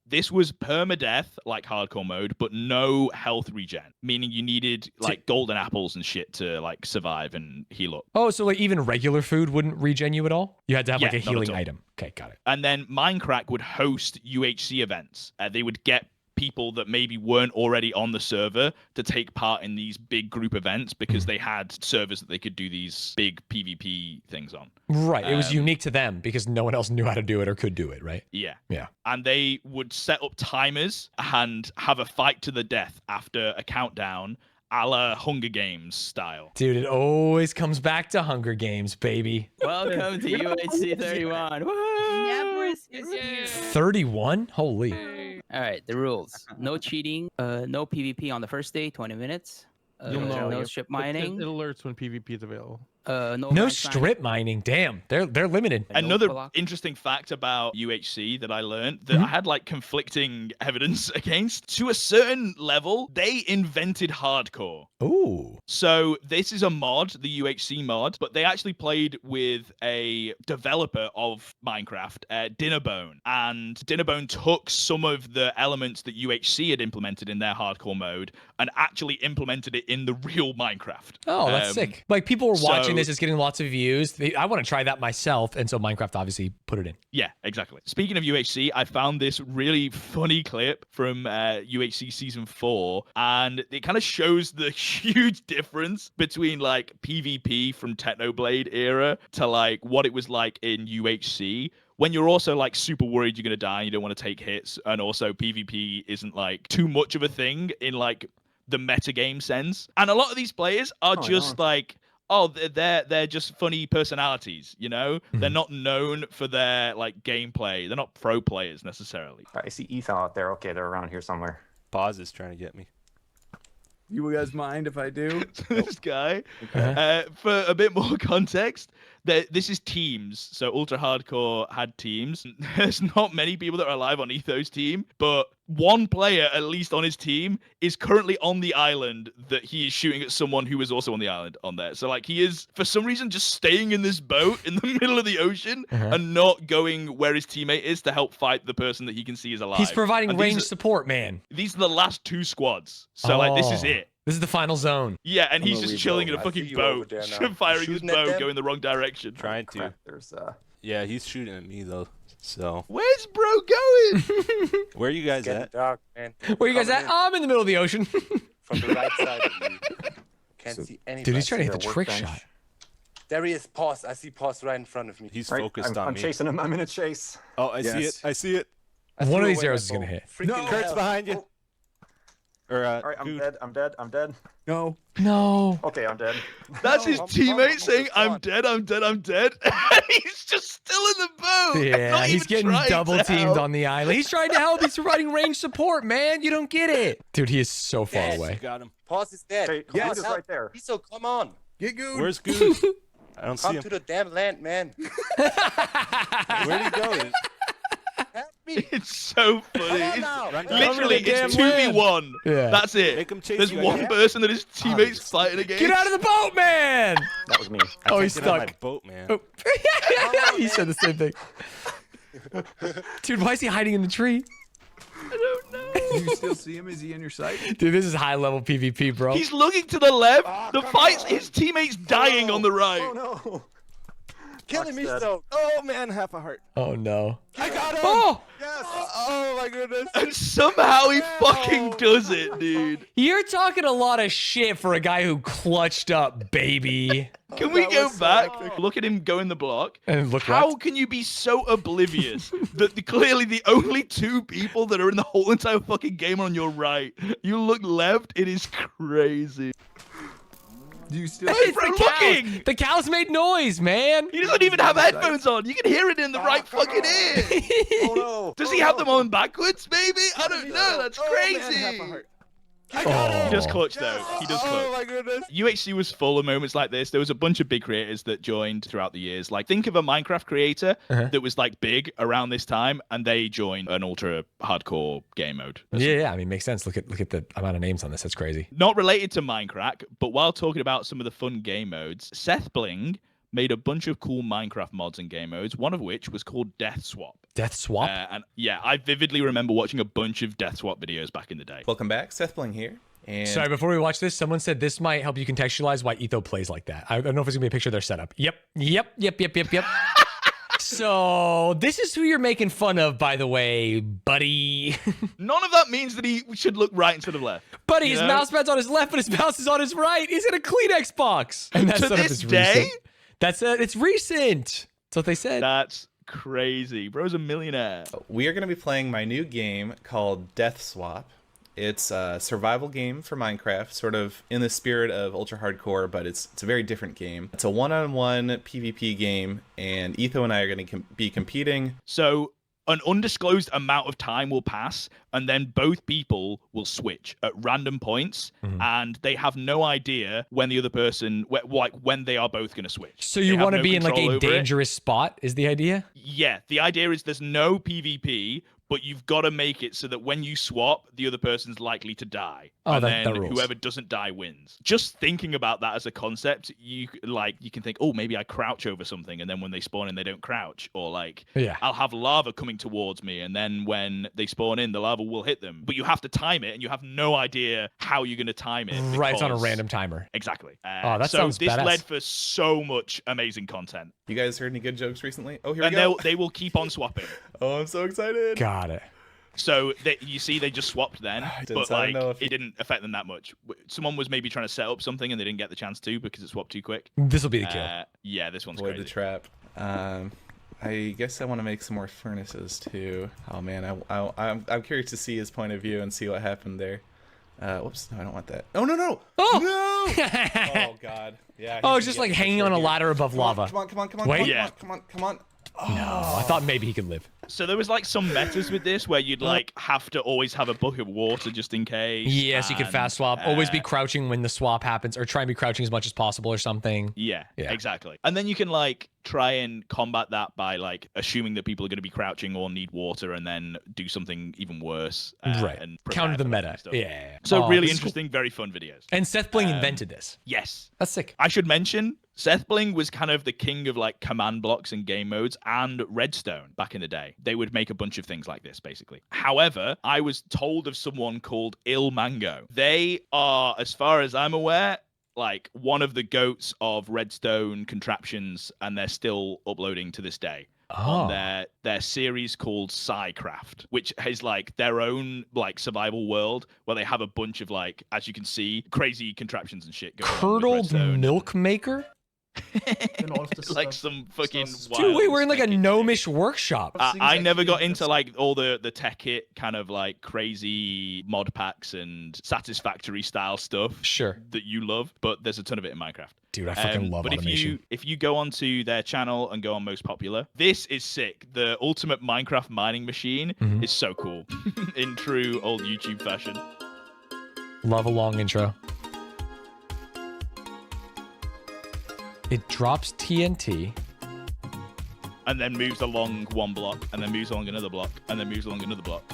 [SPEAKER 1] This was permadeath, like hardcore mode, but no health regen, meaning you needed like golden apples and shit to like survive and heal up.
[SPEAKER 2] Oh, so like even regular food wouldn't regen you at all? You had to have like a healing item. Okay, got it.
[SPEAKER 1] And then Mindcrack would host UHC events. They would get people that maybe weren't already on the server to take part in these big group events because they had servers that they could do these big PvP things on.
[SPEAKER 2] Right. It was unique to them because no one else knew how to do it or could do it, right?
[SPEAKER 1] Yeah.
[SPEAKER 2] Yeah.
[SPEAKER 1] And they would set up timers and have a fight to the death after a countdown, a la Hunger Games style.
[SPEAKER 2] Dude, it always comes back to Hunger Games, baby.
[SPEAKER 17] Welcome to UHC 31.
[SPEAKER 5] Yeah, boys.
[SPEAKER 2] 31? Holy.
[SPEAKER 17] All right, the rules. No cheating, no PvP on the first day, 20 minutes.
[SPEAKER 4] You'll know.
[SPEAKER 17] No strip mining.
[SPEAKER 4] It alerts when PvP is available.
[SPEAKER 2] No strip mining. Damn, they're limited.
[SPEAKER 1] Another interesting fact about UHC that I learned that I had like conflicting evidence against. To a certain level, they invented hardcore.
[SPEAKER 2] Ooh.
[SPEAKER 1] So this is a mod, the UHC mod, but they actually played with a developer of Minecraft, Dinnerbone, and Dinnerbone took some of the elements that UHC had implemented in their hardcore mode and actually implemented it in the real Minecraft.
[SPEAKER 2] Oh, that's sick. Like people were watching this, it's getting lots of views. I want to try that myself, and so Minecraft obviously put it in.
[SPEAKER 1] Yeah, exactly. Speaking of UHC, I found this really funny clip from UHC Season 4, and it kind of shows the huge difference between like PvP from Technoblade era to like what it was like in UHC. When you're also like super worried you're going to die, you don't want to take hits, and also PvP isn't like too much of a thing in like the metagame sense. And a lot of these players are they're just funny personalities, you know? They're not known for their like gameplay. They're not pro players necessarily.
[SPEAKER 18] I see Ethan out there. Okay, they're around here somewhere.
[SPEAKER 4] Pause is trying to get me.
[SPEAKER 9] You guys mind if I do?
[SPEAKER 1] This guy, for a bit more context, this is teams. So Ultra Hardcore had teams. There's not many people that are alive on Etho's team, but one player, at least on his team, is currently on the island that he is shooting at someone who is also on the island on there. So, like, he is, for some reason, just staying in this boat in the middle of the ocean and not going where his teammate is to help fight the person that he can see is alive.
[SPEAKER 2] He's providing range support, man.
[SPEAKER 1] These are the last 2 squads. So, like, this is it.
[SPEAKER 2] This is the final zone.
[SPEAKER 1] Yeah, and he's just chilling in a fucking boat, firing his bow, going the wrong direction.
[SPEAKER 19] Trying to. Yeah, he's shooting at me, though. So
[SPEAKER 1] where's bro going?
[SPEAKER 19] Where are you guys at?
[SPEAKER 18] Dark, man.
[SPEAKER 2] Where are you guys at? I'm in the middle of the ocean.
[SPEAKER 18] From the right side of you. Can't see any.
[SPEAKER 2] Dude, he's trying to hit the trick shot.
[SPEAKER 18] There he is, Pause. I see Pause right in front of me.
[SPEAKER 19] He's focused on me.
[SPEAKER 18] I'm chasing him. I'm in a chase.
[SPEAKER 19] Oh, I see it. I see it.
[SPEAKER 2] One of these arrows is gonna hit.
[SPEAKER 19] No, Kurt's behind you. Or,
[SPEAKER 18] all right, I'm dead.
[SPEAKER 2] No.
[SPEAKER 18] Okay, I'm dead.
[SPEAKER 1] That's his teammate saying, I'm dead. He's just still in the boat.
[SPEAKER 2] Yeah, he's getting double teamed on the island. He's trying to help. He's providing range support, man. You don't get it. Dude, he is so far away.
[SPEAKER 19] Got him.
[SPEAKER 18] Pause is dead.
[SPEAKER 19] Hey,
[SPEAKER 18] Pause is right there. So come on.
[SPEAKER 9] Get Goose.
[SPEAKER 19] Where's Goose? I don't see him.
[SPEAKER 18] Come to the damn land, man.
[SPEAKER 19] Where'd he go?
[SPEAKER 1] It's so funny. It's literally, it's
[SPEAKER 2] damn
[SPEAKER 1] 2v1.
[SPEAKER 2] Yeah.
[SPEAKER 1] That's it.
[SPEAKER 19] Make him chase
[SPEAKER 1] There's
[SPEAKER 19] you,
[SPEAKER 1] one person that his teammates fighting against.
[SPEAKER 2] Get out of the boat, man!
[SPEAKER 18] That was me.
[SPEAKER 2] Oh, he's
[SPEAKER 19] Get out of
[SPEAKER 2] stuck.
[SPEAKER 19] my boat, man.
[SPEAKER 2] Oh. He said the same thing. Dude, why is he hiding in the tree?
[SPEAKER 1] I don't know.
[SPEAKER 9] Do you still see him? Is he in your sight?
[SPEAKER 2] Dude, this is high-level PvP, bro.
[SPEAKER 1] He's looking to the left. The fight's, his teammate's dying on the right.
[SPEAKER 18] Oh no.
[SPEAKER 19] Killing me so. Oh man, half a heart.
[SPEAKER 2] Oh no.
[SPEAKER 19] I got him.
[SPEAKER 2] Oh!
[SPEAKER 19] Yes. Oh my goodness.
[SPEAKER 1] And somehow he fucking does it, dude.
[SPEAKER 2] You're talking a lot of shit for a guy who clutched up, baby.
[SPEAKER 1] Can we go back? Look at him go in the block.
[SPEAKER 2] And look
[SPEAKER 1] How
[SPEAKER 2] left.
[SPEAKER 1] can you be so oblivious that clearly the only 2 people that are in the whole entire fucking game are on your right? You look left, it is crazy.
[SPEAKER 9] Do you still?
[SPEAKER 2] Hey, it's the cows. The cows made noise, man.
[SPEAKER 1] He doesn't even have headphones on. You can hear it in the right fucking ear.
[SPEAKER 18] Oh no.
[SPEAKER 1] Does he have them on backwards, maybe? I don't know. That's crazy. He does clutch though. He does clutch.
[SPEAKER 19] Oh my goodness.
[SPEAKER 1] UHC was full of moments like this. There was a bunch of big creators that joined throughout the years. Like, think of a Minecraft creator that was like big around this time, and they joined an ultra hardcore game mode.
[SPEAKER 2] Yeah, I mean, makes sense. Look at the amount of names on this. That's crazy.
[SPEAKER 1] Not related to Minecraft, but while talking about some of the fun game modes, Seth Bling made a bunch of cool Minecraft mods and game modes, one of which was called Death Swap.
[SPEAKER 2] Death Swap?
[SPEAKER 1] And yeah, I vividly remember watching a bunch of Death Swap videos back in the day.
[SPEAKER 20] Welcome back, Seth Bling here. And
[SPEAKER 2] sorry, before we watch this, someone said this might help you contextualize why Etho plays like that. I don't know if it's gonna be a picture of their setup. Yep. So this is who you're making fun of, by the way, buddy.
[SPEAKER 1] None of that means that he should look right instead of left.
[SPEAKER 2] Buddy, his mouse pad's on his left, but his mouse is on his right. He's in a Kleenex box. And that
[SPEAKER 1] to
[SPEAKER 2] setup
[SPEAKER 1] this
[SPEAKER 2] is
[SPEAKER 1] day?
[SPEAKER 2] recent. It's recent. That's what they said.
[SPEAKER 1] That's crazy. Bro's a millionaire.
[SPEAKER 20] We are going to be playing my new game called Death Swap. It's a survival game for Minecraft, sort of in the spirit of ultra hardcore, but it's a very different game. It's a one-on-one PvP game, and Etho and I are going to be competing.
[SPEAKER 1] So an undisclosed amount of time will pass, and then both people will switch at random points, and they have no idea when the other person, when they are both going to switch.
[SPEAKER 2] So you want to be in like a dangerous spot, is the idea?
[SPEAKER 1] Yeah, the idea is there's no PvP, but you've got to make it so that when you swap, the other person's likely to die.
[SPEAKER 2] Oh,
[SPEAKER 1] and
[SPEAKER 2] that
[SPEAKER 1] then
[SPEAKER 2] rules.
[SPEAKER 1] Whoever doesn't die wins. Just thinking about that as a concept, you can think, oh, maybe I crouch over something, and then when they spawn in, they don't crouch. Or like, I'll have lava coming towards me, and then when they spawn in, the lava will hit them. But you have to time it, and you have no idea how you're going to time it.
[SPEAKER 2] Right, it's on a random timer.
[SPEAKER 1] Exactly.
[SPEAKER 2] Oh, that
[SPEAKER 1] so
[SPEAKER 2] sounds
[SPEAKER 1] this
[SPEAKER 2] badass.
[SPEAKER 1] led for so much amazing content.
[SPEAKER 20] You guys heard any good jokes recently? Oh, here
[SPEAKER 1] and
[SPEAKER 20] we go.
[SPEAKER 1] They will keep on swapping.
[SPEAKER 20] Oh, I'm so excited.
[SPEAKER 2] Got it.
[SPEAKER 1] So you see, they just swapped then, but like
[SPEAKER 20] it
[SPEAKER 1] didn't affect them that much. Someone was maybe trying to set up something and they didn't get the chance to because it swapped too quick.
[SPEAKER 2] This will be the kill.
[SPEAKER 1] Yeah, this one's
[SPEAKER 20] Avoid
[SPEAKER 1] crazy.
[SPEAKER 20] the trap. I guess I want to make some more furnaces too. Oh man, I'm curious to see his point of view and see what happened there. Whoops, no, I don't want that. Oh no!
[SPEAKER 2] Oh
[SPEAKER 20] no! Oh god, yeah.
[SPEAKER 2] Oh, it's just like hanging on a ladder above lava.
[SPEAKER 20] Come on!
[SPEAKER 2] Wait.
[SPEAKER 20] Come on!
[SPEAKER 2] No, I thought maybe he could live.
[SPEAKER 1] So there was like some metas with this where you'd like have to always have a bucket of water just in case.
[SPEAKER 2] Yes, you can fast swap. Always be crouching when the swap happens, or try and be crouching as much as possible or something.
[SPEAKER 1] Yeah, exactly. And then you can like try and combat that by like assuming that people are going to be crouching or need water, and then do something even worse.
[SPEAKER 2] Right.
[SPEAKER 1] And
[SPEAKER 2] counter the
[SPEAKER 1] prepare for
[SPEAKER 2] meta.
[SPEAKER 1] stuff.
[SPEAKER 2] Yeah.
[SPEAKER 1] So really interesting, very fun videos.
[SPEAKER 2] And Seth Bling invented this.
[SPEAKER 1] Yes.
[SPEAKER 2] That's sick.
[SPEAKER 1] I should mention, Seth Bling was kind of the king of like command blocks and game modes and Redstone back in the day. They would make a bunch of things like this, basically. However, I was told of someone called Il Mango. They are, as far as I'm aware, like one of the goats of Redstone contraptions, and they're still uploading to this day. On their series called Psycraft, which is like their own like survival world where they have a bunch of like, as you can see, crazy contraptions and shit going on.
[SPEAKER 2] Curdled milk maker?
[SPEAKER 1] Like some fucking
[SPEAKER 2] Dude, wait, we're in like a gnomish workshop.
[SPEAKER 1] I never got into like all the tech it kind of like crazy mod packs and Satisfactory style stuff.
[SPEAKER 2] Sure.
[SPEAKER 1] That you love, but there's a ton of it in Minecraft.
[SPEAKER 2] Dude, I fucking love automation.
[SPEAKER 1] But if you go onto their channel and go on most popular, this is sick. The ultimate Minecraft mining machine is so cool in true old YouTube fashion.
[SPEAKER 2] Love a long intro. It drops TNT.
[SPEAKER 1] And then moves along one block, and then moves along another block, and then moves along another block.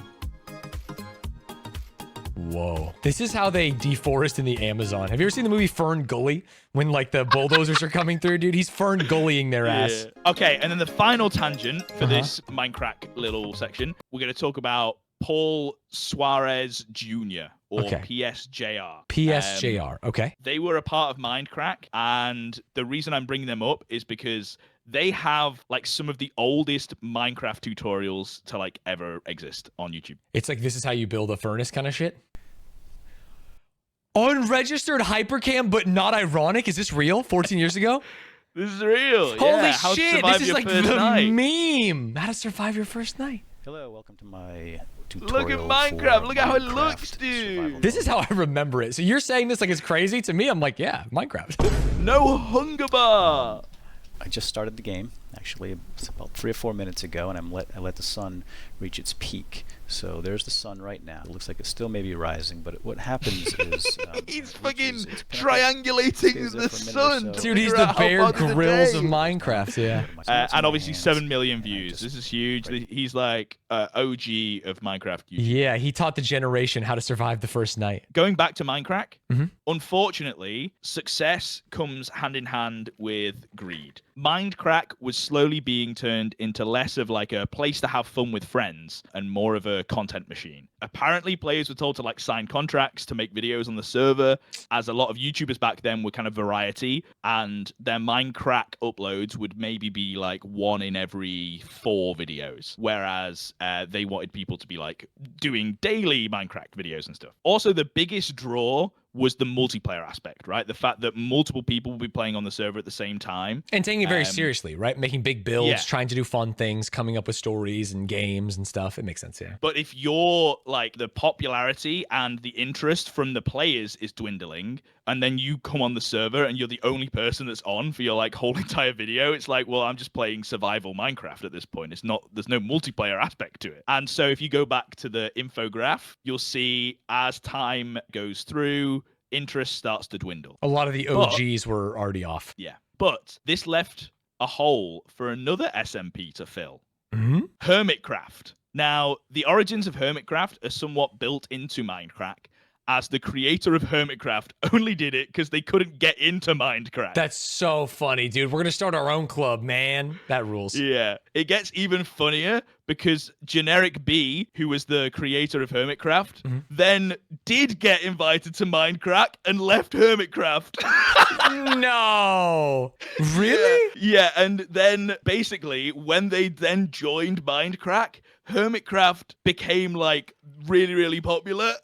[SPEAKER 2] Whoa. This is how they deforest in the Amazon. Have you ever seen the movie Fern Gully? When like the bulldozers are coming through, dude, he's Fern Gullying their ass.
[SPEAKER 1] Okay, and then the final tangent for this Minecraft little section, we're going to talk about Paul Suarez Jr. or PSJR.
[SPEAKER 2] PSJR, okay.
[SPEAKER 1] They were a part of Mindcrack, and the reason I'm bringing them up is because they have like some of the oldest Minecraft tutorials to like ever exist on YouTube.
[SPEAKER 2] It's like, this is how you build a furnace kind of shit. Unregistered hypercam, but not ironic. Is this real? 14 years ago?
[SPEAKER 1] This is real.
[SPEAKER 2] Holy shit, this is like the meme. How to survive your first night.
[SPEAKER 21] Hello, welcome to my tutorial.
[SPEAKER 1] Look at Minecraft. Look at how it looks, dude.
[SPEAKER 2] This is how I remember it. So you're saying this like it's crazy? To me, I'm like, yeah, Minecraft.
[SPEAKER 1] No hunger bar.
[SPEAKER 21] I just started the game, actually, it's about 3 or 4 minutes ago, and I let the sun reach its peak. So there's the sun right now. It looks like it's still maybe rising, but what happens is...
[SPEAKER 1] he's fucking triangulating the sun.
[SPEAKER 2] Dude, he's the Bear Grylls of Minecraft, yeah.
[SPEAKER 1] And obviously 7 million views. This is huge. He's like OG of Minecraft YouTube.
[SPEAKER 2] Yeah, he taught the generation how to survive the first night.
[SPEAKER 1] Going back to Mindcrack, unfortunately, success comes hand in hand with greed. Mindcrack was slowly being turned into less of like a place to have fun with friends and more of a content machine. Apparently, players were told to like sign contracts to make videos on the server, as a lot of YouTubers back then were kind of variety, and their Mindcrack uploads would maybe be like 1 in every 4 videos, whereas they wanted people to be like doing daily Minecraft videos and stuff. Also, the biggest draw was the multiplayer aspect, right? The fact that multiple people will be playing on the server at the same time.
[SPEAKER 2] And taking it very seriously, right? Making big builds, trying to do fun things, coming up with stories and games and stuff. It makes sense, yeah.
[SPEAKER 1] But if you're like the popularity and the interest from the players is dwindling, and then you come on the server and you're the only person that's on for your like whole entire video, it's like, well, I'm just playing survival Minecraft at this point. It's not, there's no multiplayer aspect to it. And so if you go back to the infograph, you'll see as time goes through, interest starts to dwindle.
[SPEAKER 2] A lot of the OGs were already off.
[SPEAKER 1] Yeah. But this left a hole for another SMP to fill. Hermitcraft. Now, the origins of Hermitcraft are somewhat built into Mindcrack, as the creator of Hermitcraft only did it because they couldn't get into Mindcraft.
[SPEAKER 2] That's so funny, dude. We're going to start our own club, man. That rules.
[SPEAKER 1] Yeah. It gets even funnier because Generic B, who was the creator of Hermitcraft, then did get invited to Mindcrack and left Hermitcraft.
[SPEAKER 2] No. Really?
[SPEAKER 1] Yeah, and then basically when they then joined Mindcrack, Hermitcraft became like really, really popular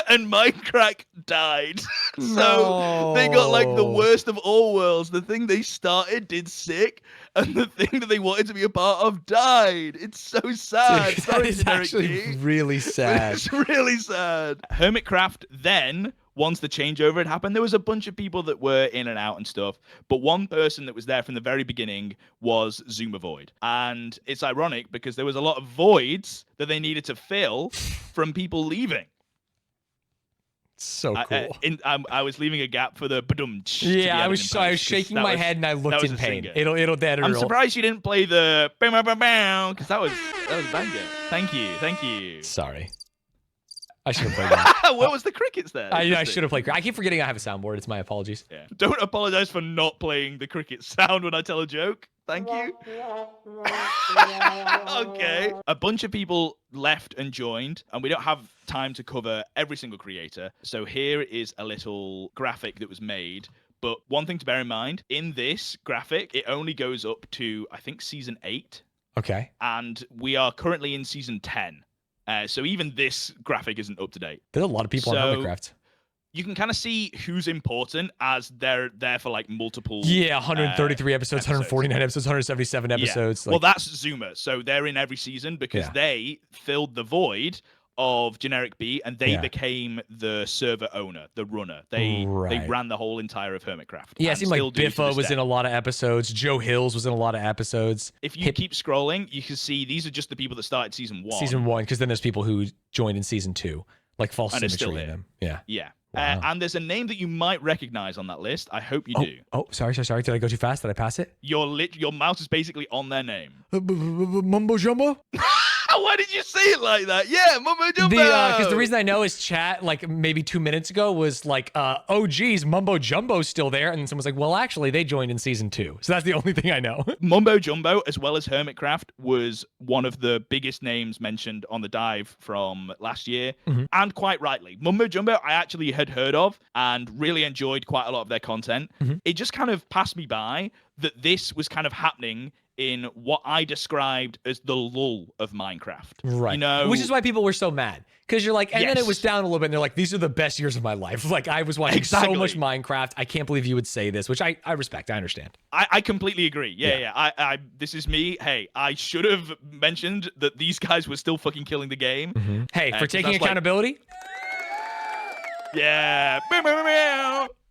[SPEAKER 1] and Mindcrack died. So they got like the worst of all worlds. The thing they started did sick, and the thing that they wanted to be a part of died. It's so sad.
[SPEAKER 2] Dude, that is actually really sad.
[SPEAKER 1] It's really sad. Hermitcraft then once the changeover had happened, there was a bunch of people that were in and out and stuff. But one person that was there from the very beginning was Zuma Void. And it's ironic because there was a lot of voids that they needed to fill from people leaving.
[SPEAKER 2] So cool.
[SPEAKER 1] I was leaving a gap for the badum.
[SPEAKER 2] Yeah, I was shaking my head and I looked in pain. It'll dead.
[SPEAKER 1] I'm surprised you didn't play the because that was banger. Thank you.
[SPEAKER 2] Sorry. I should have played that.
[SPEAKER 1] Where was the crickets there?
[SPEAKER 2] I should have played. I keep forgetting I have a soundboard. It's my apologies.
[SPEAKER 1] Yeah. Don't apologize for not playing the cricket sound when I tell a joke. Thank you. Okay. A bunch of people left and joined, and we don't have time to cover every single creator. So here is a little graphic that was made. But one thing to bear in mind, in this graphic, it only goes up to, I think, season 8.
[SPEAKER 2] Okay.
[SPEAKER 1] And we are currently in season 10. So even this graphic isn't up to date.
[SPEAKER 2] There's a lot of people on Hermitcraft.
[SPEAKER 1] You can kind of see who's important as they're there for like multiple.
[SPEAKER 2] Yeah, 133 episodes, 149 episodes, 177 episodes.
[SPEAKER 1] Yeah. Well, that's Zuma. So they're in every season because they filled the void of Generic B and they became the server owner, the runner. They ran the whole entire of Hermitcraft.
[SPEAKER 2] Yeah, it seemed like Biffa was in a lot of episodes. Joe Hills was in a lot of episodes.
[SPEAKER 1] If you keep scrolling, you can see these are just the people that started season 1.
[SPEAKER 2] Season 1, because then there's people who joined in season 2, like False Symmetry in them. Yeah.
[SPEAKER 1] Yeah.
[SPEAKER 2] Wow.
[SPEAKER 1] And there's a name that you might recognize on that list. I hope you do.
[SPEAKER 2] Oh, sorry. Did I go too fast? Did I pass it?
[SPEAKER 1] Your mouse is basically on their name.
[SPEAKER 2] Mumbo Jumbo?
[SPEAKER 1] Why did you say it like that? Yeah, Mumbo Jumbo.
[SPEAKER 2] Because the reason I know is chat, like maybe 2 minutes ago, was like, oh, geez, Mumbo Jumbo's still there. And then someone's like, well, actually, they joined in season 2. So that's the only thing I know.
[SPEAKER 1] Mumbo Jumbo, as well as Hermitcraft, was one of the biggest names mentioned on the dive from last year. And quite rightly. Mumbo Jumbo, I actually had heard of and really enjoyed quite a lot of their content. It just kind of passed me by that this was kind of happening in what I described as the lull of Minecraft.
[SPEAKER 2] Right.
[SPEAKER 1] You know?
[SPEAKER 2] Which is why people were so mad. Because you're like, and then it was down a little bit, and they're like, these are the best years of my life. Like, I was watching so much Minecraft. I can't believe you would say this, which I respect. I understand.
[SPEAKER 1] I completely agree. Yeah. This is me. Hey, I should have mentioned that these guys were still fucking killing the game.
[SPEAKER 2] Hey, for taking accountability?
[SPEAKER 1] Yeah.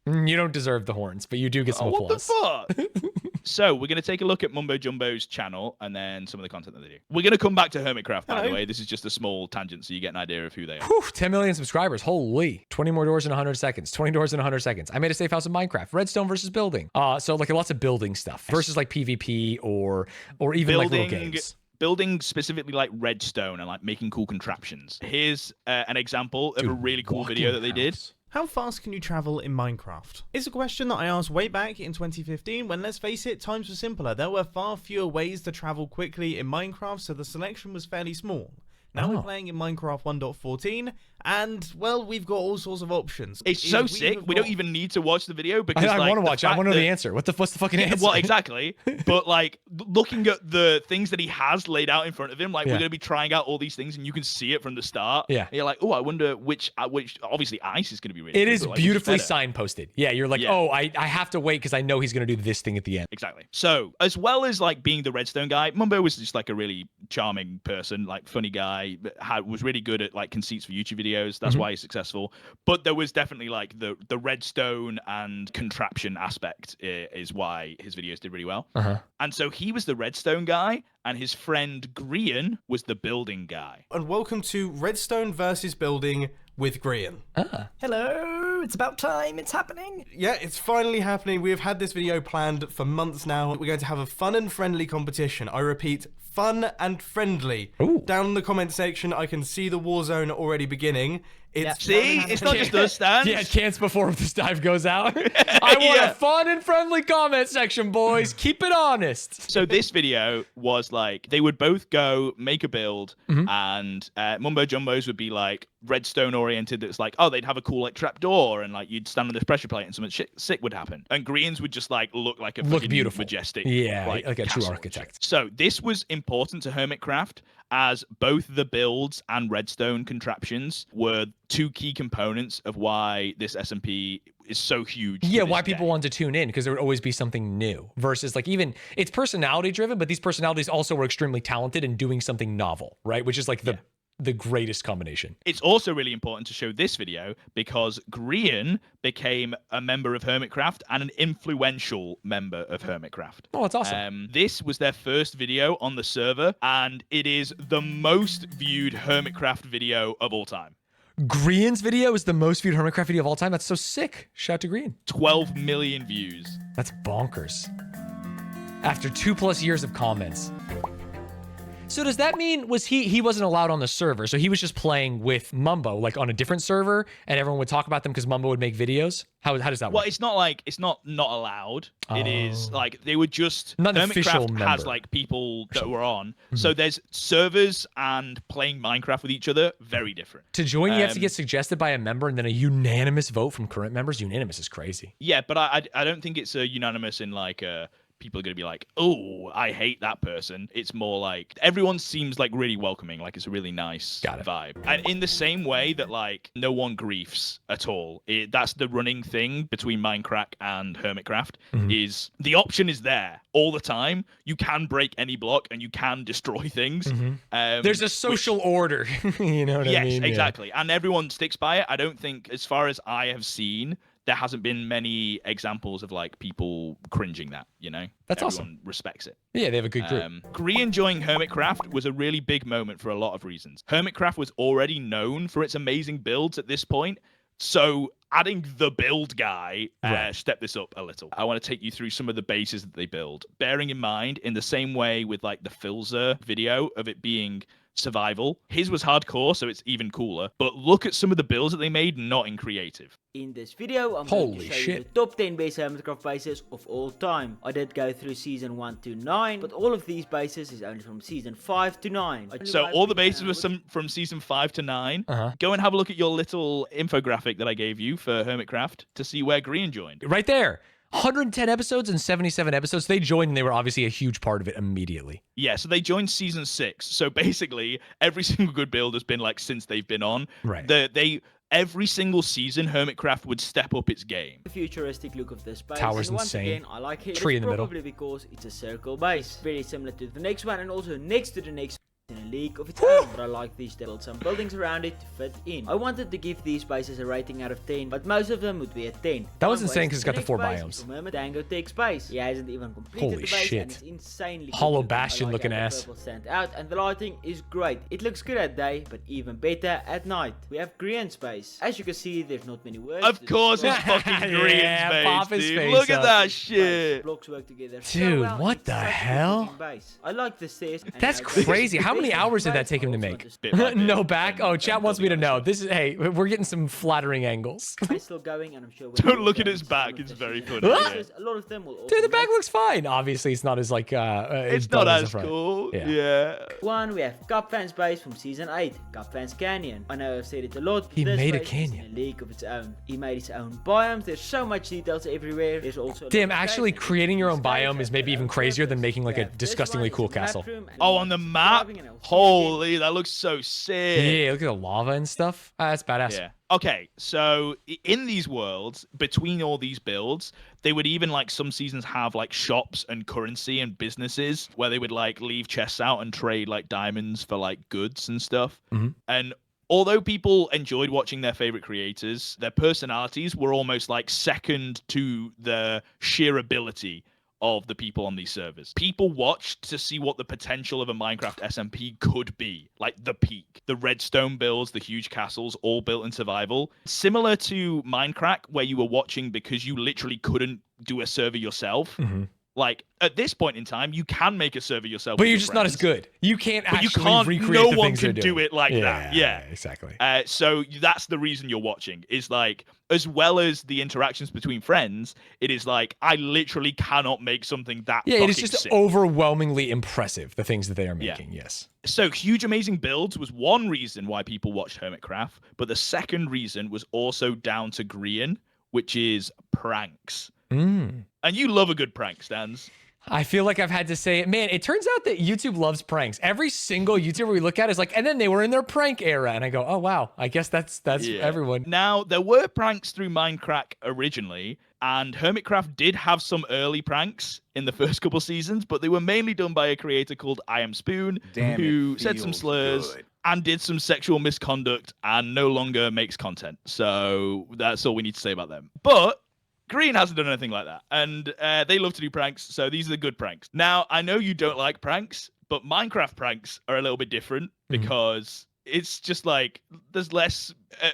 [SPEAKER 2] You don't deserve the horns, but you do get some applause.
[SPEAKER 1] What the fuck? So we're going to take a look at Mumbo Jumbo's channel and then some of the content that they do. We're going to come back to Hermitcraft, by the way. This is just a small tangent so you get an idea of who they are.
[SPEAKER 2] Whew, 10 million subscribers. Holy. 20 more doors in 100 seconds. 20 doors in 100 seconds. I made a safe house in Minecraft. Redstone versus building. So like lots of building stuff versus like PvP or even like little games.
[SPEAKER 1] Building specifically like redstone and like making cool contraptions. Here's an example of a really cool video that they did.
[SPEAKER 3] How fast can you travel in Minecraft? It's a question that I asked way back in 2015 when, let's face it, times were simpler. There were far fewer ways to travel quickly in Minecraft, so the selection was fairly small. Now we're playing in Minecraft 1.14, and, well, we've got all sorts of options.
[SPEAKER 1] It's so sick, we don't even need to watch the video because
[SPEAKER 2] I want to watch it. I want to know the answer. What's the fucking answer?
[SPEAKER 1] Well, exactly. But, like, looking at the things that he has laid out in front of him, like, we're going to be trying out all these things, and you can see it from the start.
[SPEAKER 2] Yeah.
[SPEAKER 1] And you're like, oh, I wonder which obviously ice is going to be really
[SPEAKER 2] It is beautifully signposted. Yeah, you're like, oh, I have to wait because I know he's going to do this thing at the end.
[SPEAKER 1] Exactly. So, as well as, like, being the redstone guy, Mumbo was just, like, a really charming person, like, funny guy, was really good at, like, conceits for YouTube videos. That's why he's successful. But there was definitely, like, the redstone and contraption aspect is why his videos did really well. And so he was the redstone guy, and his friend Grian was the building guy.
[SPEAKER 3] And welcome to Redstone versus Building with Grian.
[SPEAKER 6] Hello, it's about time, it's happening.
[SPEAKER 3] Yeah, it's finally happening. We have had this video planned for months now. We're going to have a fun and friendly competition. I repeat, fun and friendly. Down in the comment section, I can see the war zone already beginning.
[SPEAKER 1] See, it's not just us, Stanz.
[SPEAKER 2] Yeah, chance before this dive goes out. I want a fun and friendly comment section, boys. Keep it honest.
[SPEAKER 1] So this video was like, they would both go make a build, and Mumbo Jumbos would be like redstone oriented. That's like, oh, they'd have a cool like trap door, and like you'd stand on this pressure plate, and something sick would happen. And Greens would just like look like a
[SPEAKER 2] beautiful,
[SPEAKER 1] majestic,
[SPEAKER 2] like a true architect.
[SPEAKER 1] So this was important to Hermitcraft, as both the builds and redstone contraptions were two key components of why this SMP is so huge.
[SPEAKER 2] Yeah, why people want to tune in, because there would always be something new versus like even it's personality driven, but these personalities also were extremely talented in doing something novel, right? Which is like the the greatest combination.
[SPEAKER 1] It's also really important to show this video because Grian became a member of Hermitcraft and an influential member of Hermitcraft.
[SPEAKER 2] Oh, that's awesome.
[SPEAKER 1] This was their first video on the server, and it is the most viewed Hermitcraft video of all time.
[SPEAKER 2] Grian's video is the most viewed Hermitcraft video of all time. That's so sick. Shout out to Grian.
[SPEAKER 1] 12 million views.
[SPEAKER 2] That's bonkers. After 2+ years of comments. So does that mean he wasn't allowed on the server? So he was just playing with Mumbo, like on a different server, and everyone would talk about them because Mumbo would make videos? How does that work?
[SPEAKER 1] Well, it's not like it's not allowed. It is like they would just
[SPEAKER 2] not an official
[SPEAKER 1] Hermitcraft
[SPEAKER 2] member.
[SPEAKER 1] has like people that were on. So there's servers and playing Minecraft with each other, very different.
[SPEAKER 2] To join, you have to get suggested by a member and then a unanimous vote from current members. Unanimous is crazy.
[SPEAKER 1] Yeah, but I don't think it's a unanimous in like people are going to be like, oh, I hate that person. It's more like everyone seems like really welcoming. Like it's a really nice vibe. And in the same way that like no one griefs at all. That's the running thing between Mindcrack and Hermitcraft is the option is there all the time. You can break any block and you can destroy things.
[SPEAKER 2] There's a social order. You know what I mean?
[SPEAKER 1] Yes, exactly. And everyone sticks by it. I don't think, as far as I have seen, there hasn't been many examples of like people cringing that, you know?
[SPEAKER 2] That's
[SPEAKER 1] Everyone
[SPEAKER 2] awesome.
[SPEAKER 1] respects it.
[SPEAKER 2] Yeah, they have a good group.
[SPEAKER 1] Grian joining Hermitcraft was a really big moment for a lot of reasons. Hermitcraft was already known for its amazing builds at this point, so adding the build guy stepped this up a little. I want to take you through some of the bases that they build, bearing in mind, in the same way with like the Philza video of it being survival, his was hardcore, so it's even cooler. But look at some of the builds that they made, not in creative.
[SPEAKER 7] In this video, I'm going to show you the top 10 base Hermitcraft bases of all time. I did go through season 1 to 9, but all of these bases is only from season 5 to 9.
[SPEAKER 1] So all the bases were from season 5 to 9. Go and have a look at your little infographic that I gave you for Hermitcraft to see where Grian joined.
[SPEAKER 2] Right there. 110 episodes and 77 episodes. They joined and they were obviously a huge part of it immediately.
[SPEAKER 1] Yeah, so they joined season 6. So basically, every single good build has been like since they've been on.
[SPEAKER 2] Right.
[SPEAKER 1] Every single season, Hermitcraft would step up its game.
[SPEAKER 7] The futuristic look of this base.
[SPEAKER 2] Tower's
[SPEAKER 7] and once
[SPEAKER 2] insane.
[SPEAKER 7] Again, I like it.
[SPEAKER 2] Tree in the middle.
[SPEAKER 7] Probably because it's a circle base. Very similar to the next one and also next to the next in a league of its own, but I like these to build some buildings around it to fit in. I wanted to give these bases a rating out of 10, but most of them would be a 10.
[SPEAKER 2] That was insane because it's got the 4 biomes.
[SPEAKER 7] Dango takes base. He hasn't even completed
[SPEAKER 2] Holy
[SPEAKER 7] the base
[SPEAKER 2] shit.
[SPEAKER 7] and it's insanely
[SPEAKER 2] Hollow
[SPEAKER 7] good.
[SPEAKER 2] Bastion
[SPEAKER 7] I like
[SPEAKER 2] looking
[SPEAKER 7] how the
[SPEAKER 2] ass.
[SPEAKER 7] purple stand out and the lighting is great. It looks good at day, but even better at night. We have Grian's base. As you can see, there's not many words.
[SPEAKER 1] Of course it's fucking Grian's base, dude. Look at that shit.
[SPEAKER 7] Blocks work together
[SPEAKER 2] Dude, what the hell?
[SPEAKER 7] I like the stairs.
[SPEAKER 2] That's crazy. How many hours did that take him to make? No back? Oh, chat wants me to know. This is, hey, we're getting some flattering angles.
[SPEAKER 7] It's still going and I'm sure
[SPEAKER 1] Don't look at his back. It's very funny.
[SPEAKER 7] A lot of them will also
[SPEAKER 2] Dude, the back looks fine. Obviously, it's not as like
[SPEAKER 1] it's not as cool. Yeah.
[SPEAKER 7] One, we have Cup Fans base from season 8, Cup Fans Canyon. I know I've said it a lot.
[SPEAKER 2] He
[SPEAKER 7] this
[SPEAKER 2] made a
[SPEAKER 7] base is
[SPEAKER 2] canyon.
[SPEAKER 7] in a league of its own. He made his own biomes. There's so much details everywhere. There's also
[SPEAKER 2] Damn, actually creating your own biome is maybe even crazier than making like a disgustingly cool castle.
[SPEAKER 1] Oh, on the map? Holy, that looks so sick.
[SPEAKER 2] Yeah, look at the lava and stuff. That's badass.
[SPEAKER 1] Yeah. Okay, so in these worlds, between all these builds, they would even like some seasons have like shops and currency and businesses where they would like leave chests out and trade like diamonds for like goods and stuff. And although people enjoyed watching their favorite creators, their personalities were almost like second to the sheer ability of the people on these servers. People watched to see what the potential of a Minecraft SMP could be, like the peak. The redstone builds, the huge castles, all built in survival. Similar to Mindcrack, where you were watching because you literally couldn't do a server yourself. Like, at this point in time, you can make a server yourself.
[SPEAKER 2] But you're just not as good. You can't actually recreate
[SPEAKER 1] no
[SPEAKER 2] the
[SPEAKER 1] one
[SPEAKER 2] things
[SPEAKER 1] can
[SPEAKER 2] they're
[SPEAKER 1] do
[SPEAKER 2] doing.
[SPEAKER 1] it like that. Yeah,
[SPEAKER 2] exactly.
[SPEAKER 1] So that's the reason you're watching, is like, as well as the interactions between friends, it is like, I literally cannot make something that
[SPEAKER 2] Yeah, it is
[SPEAKER 1] fucking
[SPEAKER 2] just
[SPEAKER 1] sick.
[SPEAKER 2] overwhelmingly impressive, the things that they are making, yes.
[SPEAKER 1] So huge, amazing builds was one reason why people watched Hermitcraft, but the second reason was also down to Grian, which is pranks. And you love a good prank, Stanz.
[SPEAKER 2] I feel like I've had to say it. Man, it turns out that YouTube loves pranks. Every single YouTuber we look at is like, and then they were in their prank era. And I go, oh, wow. I guess that's everyone.
[SPEAKER 1] Now, there were pranks through Mindcrack originally, and Hermitcraft did have some early pranks in the first couple seasons, but they were mainly done by a creator called I Am Spoon, who said some slurs. and did some sexual misconduct and no longer makes content. So that's all we need to say about them. But Green hasn't done anything like that, and they love to do pranks, so these are the good pranks. Now, I know you don't like pranks, but Minecraft pranks are a little bit different because it's just like there's less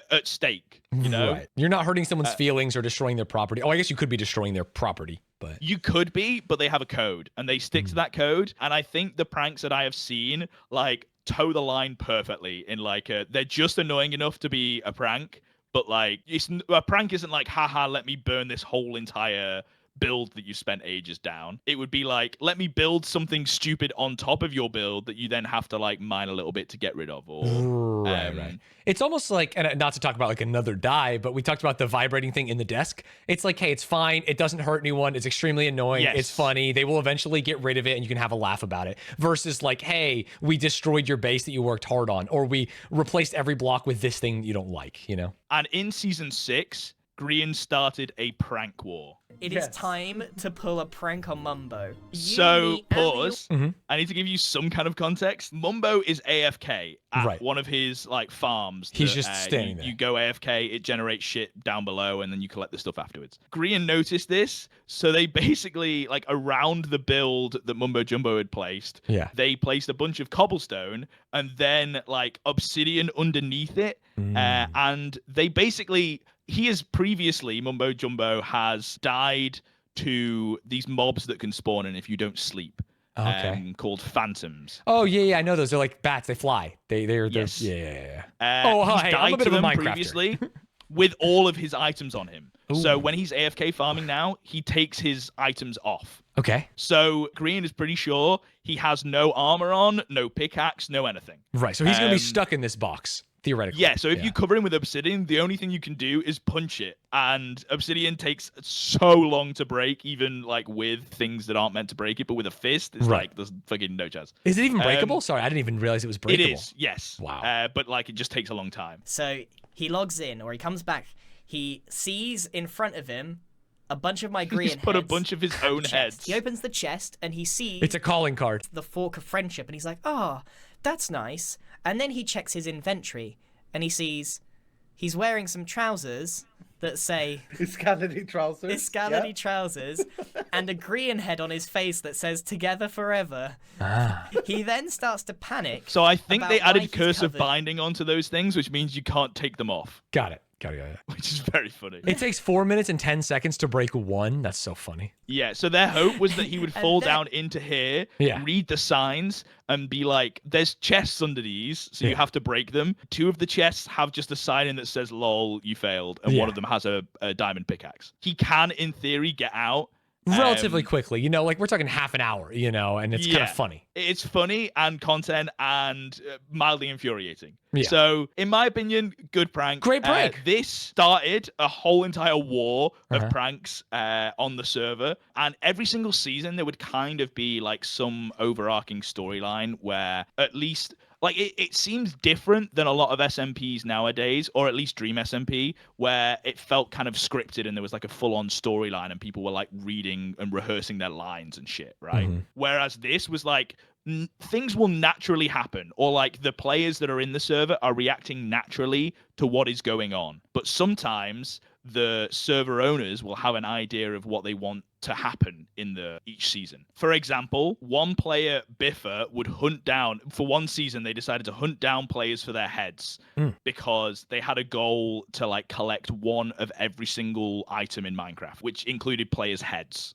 [SPEAKER 1] at stake, you know?
[SPEAKER 2] Right. You're not hurting someone's feelings or destroying their property. Oh, I guess you could be destroying their property, but...
[SPEAKER 1] You could be, but they have a code, and they stick to that code, and I think the pranks that I have seen, like, toe the line perfectly in, like, they're just annoying enough to be a prank, but like a prank isn't like, haha, let me burn this whole entire build that you spent ages down. It would be like, let me build something stupid on top of your build that you then have to like mine a little bit to get rid of. Or
[SPEAKER 2] right. It's almost like, and not to talk about like another die, but we talked about the vibrating thing in the desk. It's like, hey, it's fine. It doesn't hurt anyone. It's extremely annoying.
[SPEAKER 1] Yes.
[SPEAKER 2] It's funny. They will eventually get rid of it and you can have a laugh about it. Versus like, hey, we destroyed your base that you worked hard on, or we replaced every block with this thing you don't like, you know?
[SPEAKER 1] And in season 6, Green started a prank war.
[SPEAKER 10] It is time to pull a prank on Mumbo.
[SPEAKER 1] So, pause. I need to give you some kind of context. Mumbo is AFK at one of his like farms.
[SPEAKER 2] He's just standing there.
[SPEAKER 1] You go AFK, it generates shit down below, and then you collect the stuff afterwards. Green noticed this, so they basically, like, around the build that Mumbo Jumbo had placed, they placed a bunch of cobblestone and then, like, obsidian underneath it, and they basically... He has previously, Mumbo Jumbo, has died to these mobs that can spawn in if you don't sleep. Called phantoms.
[SPEAKER 2] Oh, yeah, I know those. They're like bats. They fly. They're
[SPEAKER 1] yes.
[SPEAKER 2] Yeah.
[SPEAKER 1] He's died to them previously with all of his items on him. Ooh. So when he's AFK farming now, he takes his items off.
[SPEAKER 2] Okay.
[SPEAKER 1] So Green is pretty sure he has no armor on, no pickaxe, no anything.
[SPEAKER 2] Right, so he's going to be stuck in this box. Theoretically.
[SPEAKER 1] Yeah, so if you cover him with obsidian, the only thing you can do is punch it. And obsidian takes so long to break, even like with things that aren't meant to break it, but with a fist, it's like there's fucking no chance.
[SPEAKER 2] Is it even breakable? Sorry, I didn't even realize it was breakable.
[SPEAKER 1] It is, yes.
[SPEAKER 2] Wow.
[SPEAKER 1] But like it just takes a long time.
[SPEAKER 10] So he logs in, or he comes back, he sees in front of him a bunch of my green
[SPEAKER 1] He's put a bunch of his own heads.
[SPEAKER 10] He opens the chest and he sees...
[SPEAKER 2] It's a calling card.
[SPEAKER 10] The Fork of Friendship, and he's like, oh, that's nice. And then he checks his inventory. And he sees he's wearing some trousers that say...
[SPEAKER 18] Iscality trousers.
[SPEAKER 10] Iscality trousers. And a green head on his face that says, together forever. He then starts to panic.
[SPEAKER 1] So I think they added Curse of Binding onto those things, which means you can't take them off.
[SPEAKER 2] Got it.
[SPEAKER 1] Which is very funny.
[SPEAKER 2] It takes 4 minutes and 10 seconds to break one. That's so funny.
[SPEAKER 1] Yeah, so their hope was that he would fall down into here, read the signs, and be like, there's chests under these, so you have to break them. 2 of the chests have just a sign in that says, lol, you failed, and one of them has a diamond pickaxe. He can, in theory, get out.
[SPEAKER 2] Relatively quickly, you know, like we're talking half an hour, you know, and it's kind of funny.
[SPEAKER 1] It's funny and content and mildly infuriating.
[SPEAKER 2] Yeah.
[SPEAKER 1] So, in my opinion, good prank.
[SPEAKER 2] Great prank.
[SPEAKER 1] This started a whole entire war of pranks on the server. And every single season, there would kind of be like some overarching storyline where at least... Like, it seems different than a lot of SMPs nowadays, or at least Dream SMP, where it felt kind of scripted and there was like a full-on storyline and people were like reading and rehearsing their lines and shit, right? Whereas this was like, things will naturally happen, or like the players that are in the server are reacting naturally to what is going on. But sometimes the server owners will have an idea of what they want to happen in each season. For example, one player, Biffer, would hunt down, for one season, they decided to hunt down players for their heads because they had a goal to like collect one of every single item in Minecraft, which included players' heads.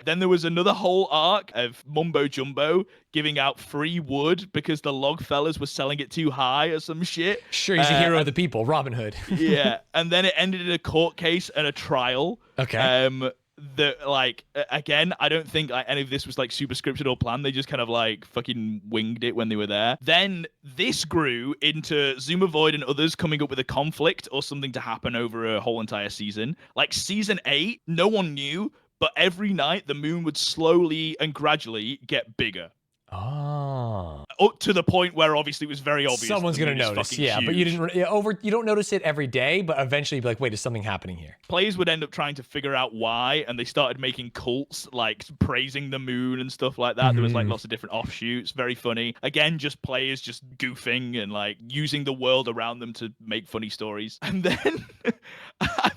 [SPEAKER 1] Then there was another whole arc of Mumbo Jumbo giving out free wood because the log fellas were selling it too high or some shit.
[SPEAKER 2] Sure, he's a hero of the people, Robin Hood.
[SPEAKER 1] Yeah, and then it ended in a court case and a trial.
[SPEAKER 2] Okay.
[SPEAKER 1] That like again, I don't think like any of this was like super scripted or planned. They just kind of like fucking winged it when they were there. Then this grew into Zuma Void and others coming up with a conflict or something to happen over a whole entire season. Like season 8, no one knew, but every night the moon would slowly and gradually get bigger.
[SPEAKER 2] Oh.
[SPEAKER 1] up to the point where obviously it was very obvious.
[SPEAKER 2] Someone's
[SPEAKER 1] the
[SPEAKER 2] gonna
[SPEAKER 1] moon is
[SPEAKER 2] notice,
[SPEAKER 1] fucking
[SPEAKER 2] yeah.
[SPEAKER 1] huge.
[SPEAKER 2] But you didn't you don't notice it every day, but eventually you'd be like, wait, is something happening here?
[SPEAKER 1] Players would end up trying to figure out why, and they started making cults like praising the moon and stuff like that. There was like lots of different offshoots, very funny. Again, just players just goofing and like using the world around them to make funny stories. And then I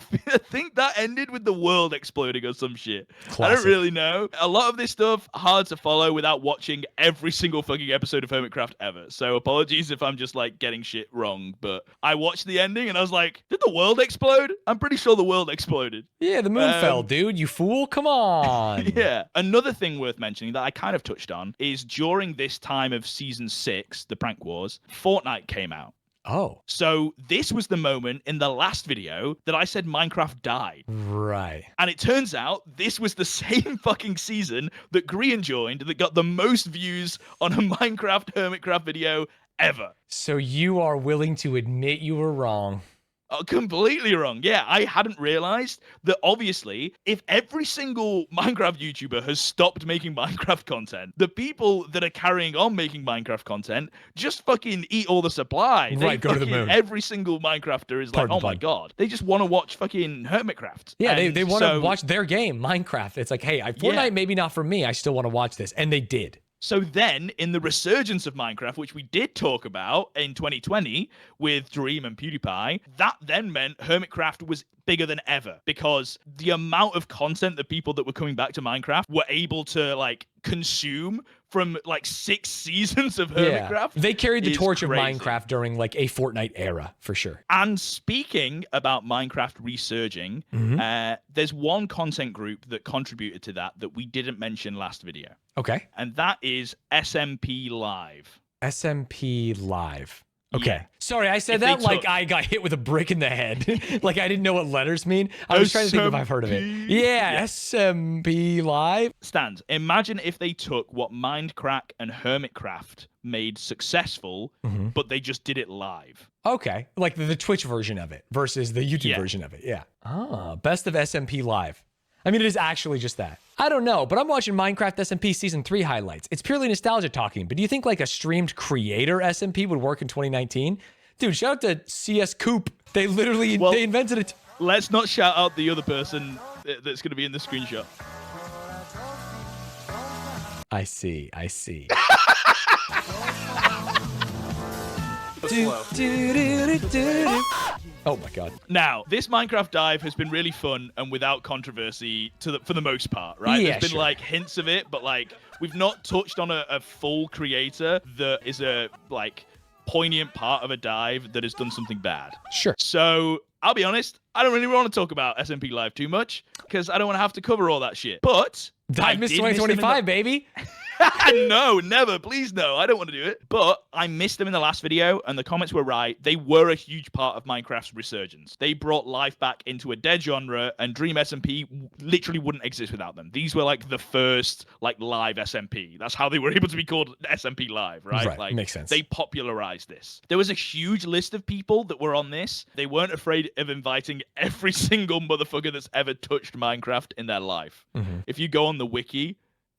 [SPEAKER 1] think that ended with the world exploding or some shit. I don't really know. A lot of this stuff hard to follow without watching every single fucking episode of Hermitcraft ever. So apologies if I'm just like getting shit wrong, but I watched the ending and I was like, did the world explode? I'm pretty sure the world exploded.
[SPEAKER 2] Yeah, the moon fell, dude. You fool. Come on.
[SPEAKER 1] Yeah. Another thing worth mentioning that I kind of touched on is during this time of season 6, the prank wars, Fortnite came out.
[SPEAKER 2] Oh.
[SPEAKER 1] So this was the moment in the last video that I said Minecraft died.
[SPEAKER 2] Right.
[SPEAKER 1] And it turns out this was the same fucking season that Grian joined that got the most views on a Minecraft Hermitcraft video ever.
[SPEAKER 2] So you are willing to admit you were wrong.
[SPEAKER 1] Completely wrong. Yeah, I hadn't realized that obviously, if every single Minecraft YouTuber has stopped making Minecraft content, the people that are carrying on making Minecraft content just fucking eat all the supply.
[SPEAKER 2] Right, go to the moon.
[SPEAKER 1] Every single Minecrafter is like, oh my god. They just want to watch fucking Hermitcraft.
[SPEAKER 2] Yeah,
[SPEAKER 1] And
[SPEAKER 2] they want to watch their game, Minecraft. It's like, hey, Fortnite maybe not for me. I still want to watch this. And they did.
[SPEAKER 1] So then, in the resurgence of Minecraft, which we did talk about in 2020 with Dream and PewDiePie, that then meant Hermitcraft was bigger than ever because the amount of content that people that were coming back to Minecraft were able to like consume from like 6 seasons of Hermitcraft.
[SPEAKER 2] Yeah. They carried the torch
[SPEAKER 1] crazy.
[SPEAKER 2] of Minecraft during like a Fortnite era for sure.
[SPEAKER 1] And speaking about Minecraft resurging, there's one content group that contributed to that we didn't mention last video.
[SPEAKER 2] Okay.
[SPEAKER 1] And that is SMP Live.
[SPEAKER 2] SMP Live. Okay.
[SPEAKER 1] Yeah.
[SPEAKER 2] Sorry, I said
[SPEAKER 1] If
[SPEAKER 2] that
[SPEAKER 1] they
[SPEAKER 2] like
[SPEAKER 1] took-
[SPEAKER 2] I got hit with a brick in the head. Like I didn't know what letters mean. I was trying to think if I've heard of it. Yeah, SMP Live.
[SPEAKER 1] Stanz, imagine if they took what Mindcrack and Hermitcraft made successful, but they just did it live.
[SPEAKER 2] Okay. Like the Twitch version of it versus the YouTube version of it. Yeah. Ah, best of SMP Live. I mean, it is actually just that. I don't know, but I'm watching Minecraft SMP Season 3 highlights. It's purely nostalgia talking, but do you think like a streamed creator SMP would work in 2019? Dude, shout out to CS Coop. They literally, they invented it.
[SPEAKER 1] Let's not shout out the other person that's going to be in the screenshot.
[SPEAKER 2] I see. Oh my god.
[SPEAKER 1] Now, this Minecraft dive has been really fun and without controversy for the most part, right?
[SPEAKER 2] Yeah,
[SPEAKER 1] There's been like hints of it, but like we've not touched on a full creator that is a like poignant part of a dive that has done something bad.
[SPEAKER 2] Sure.
[SPEAKER 1] So I'll be honest, I don't really want to talk about SMP Live too much because I don't want to have to cover all that shit. But
[SPEAKER 2] Dive Miss 2025, baby.
[SPEAKER 1] No, never. Please, no. I don't want to do it. But I missed them in the last video, and the comments were right. They were a huge part of Minecraft's resurgence. They brought life back into a dead genre, and Dream SMP literally wouldn't exist without them. These were like the first like live SMP. That's how they were able to be called SMP Live, right?
[SPEAKER 2] Right,
[SPEAKER 1] Like,
[SPEAKER 2] makes sense.
[SPEAKER 1] They popularized this. There was a huge list of people that were on this. They weren't afraid of inviting every single motherfucker that's ever touched Minecraft in their life. If you go on the wiki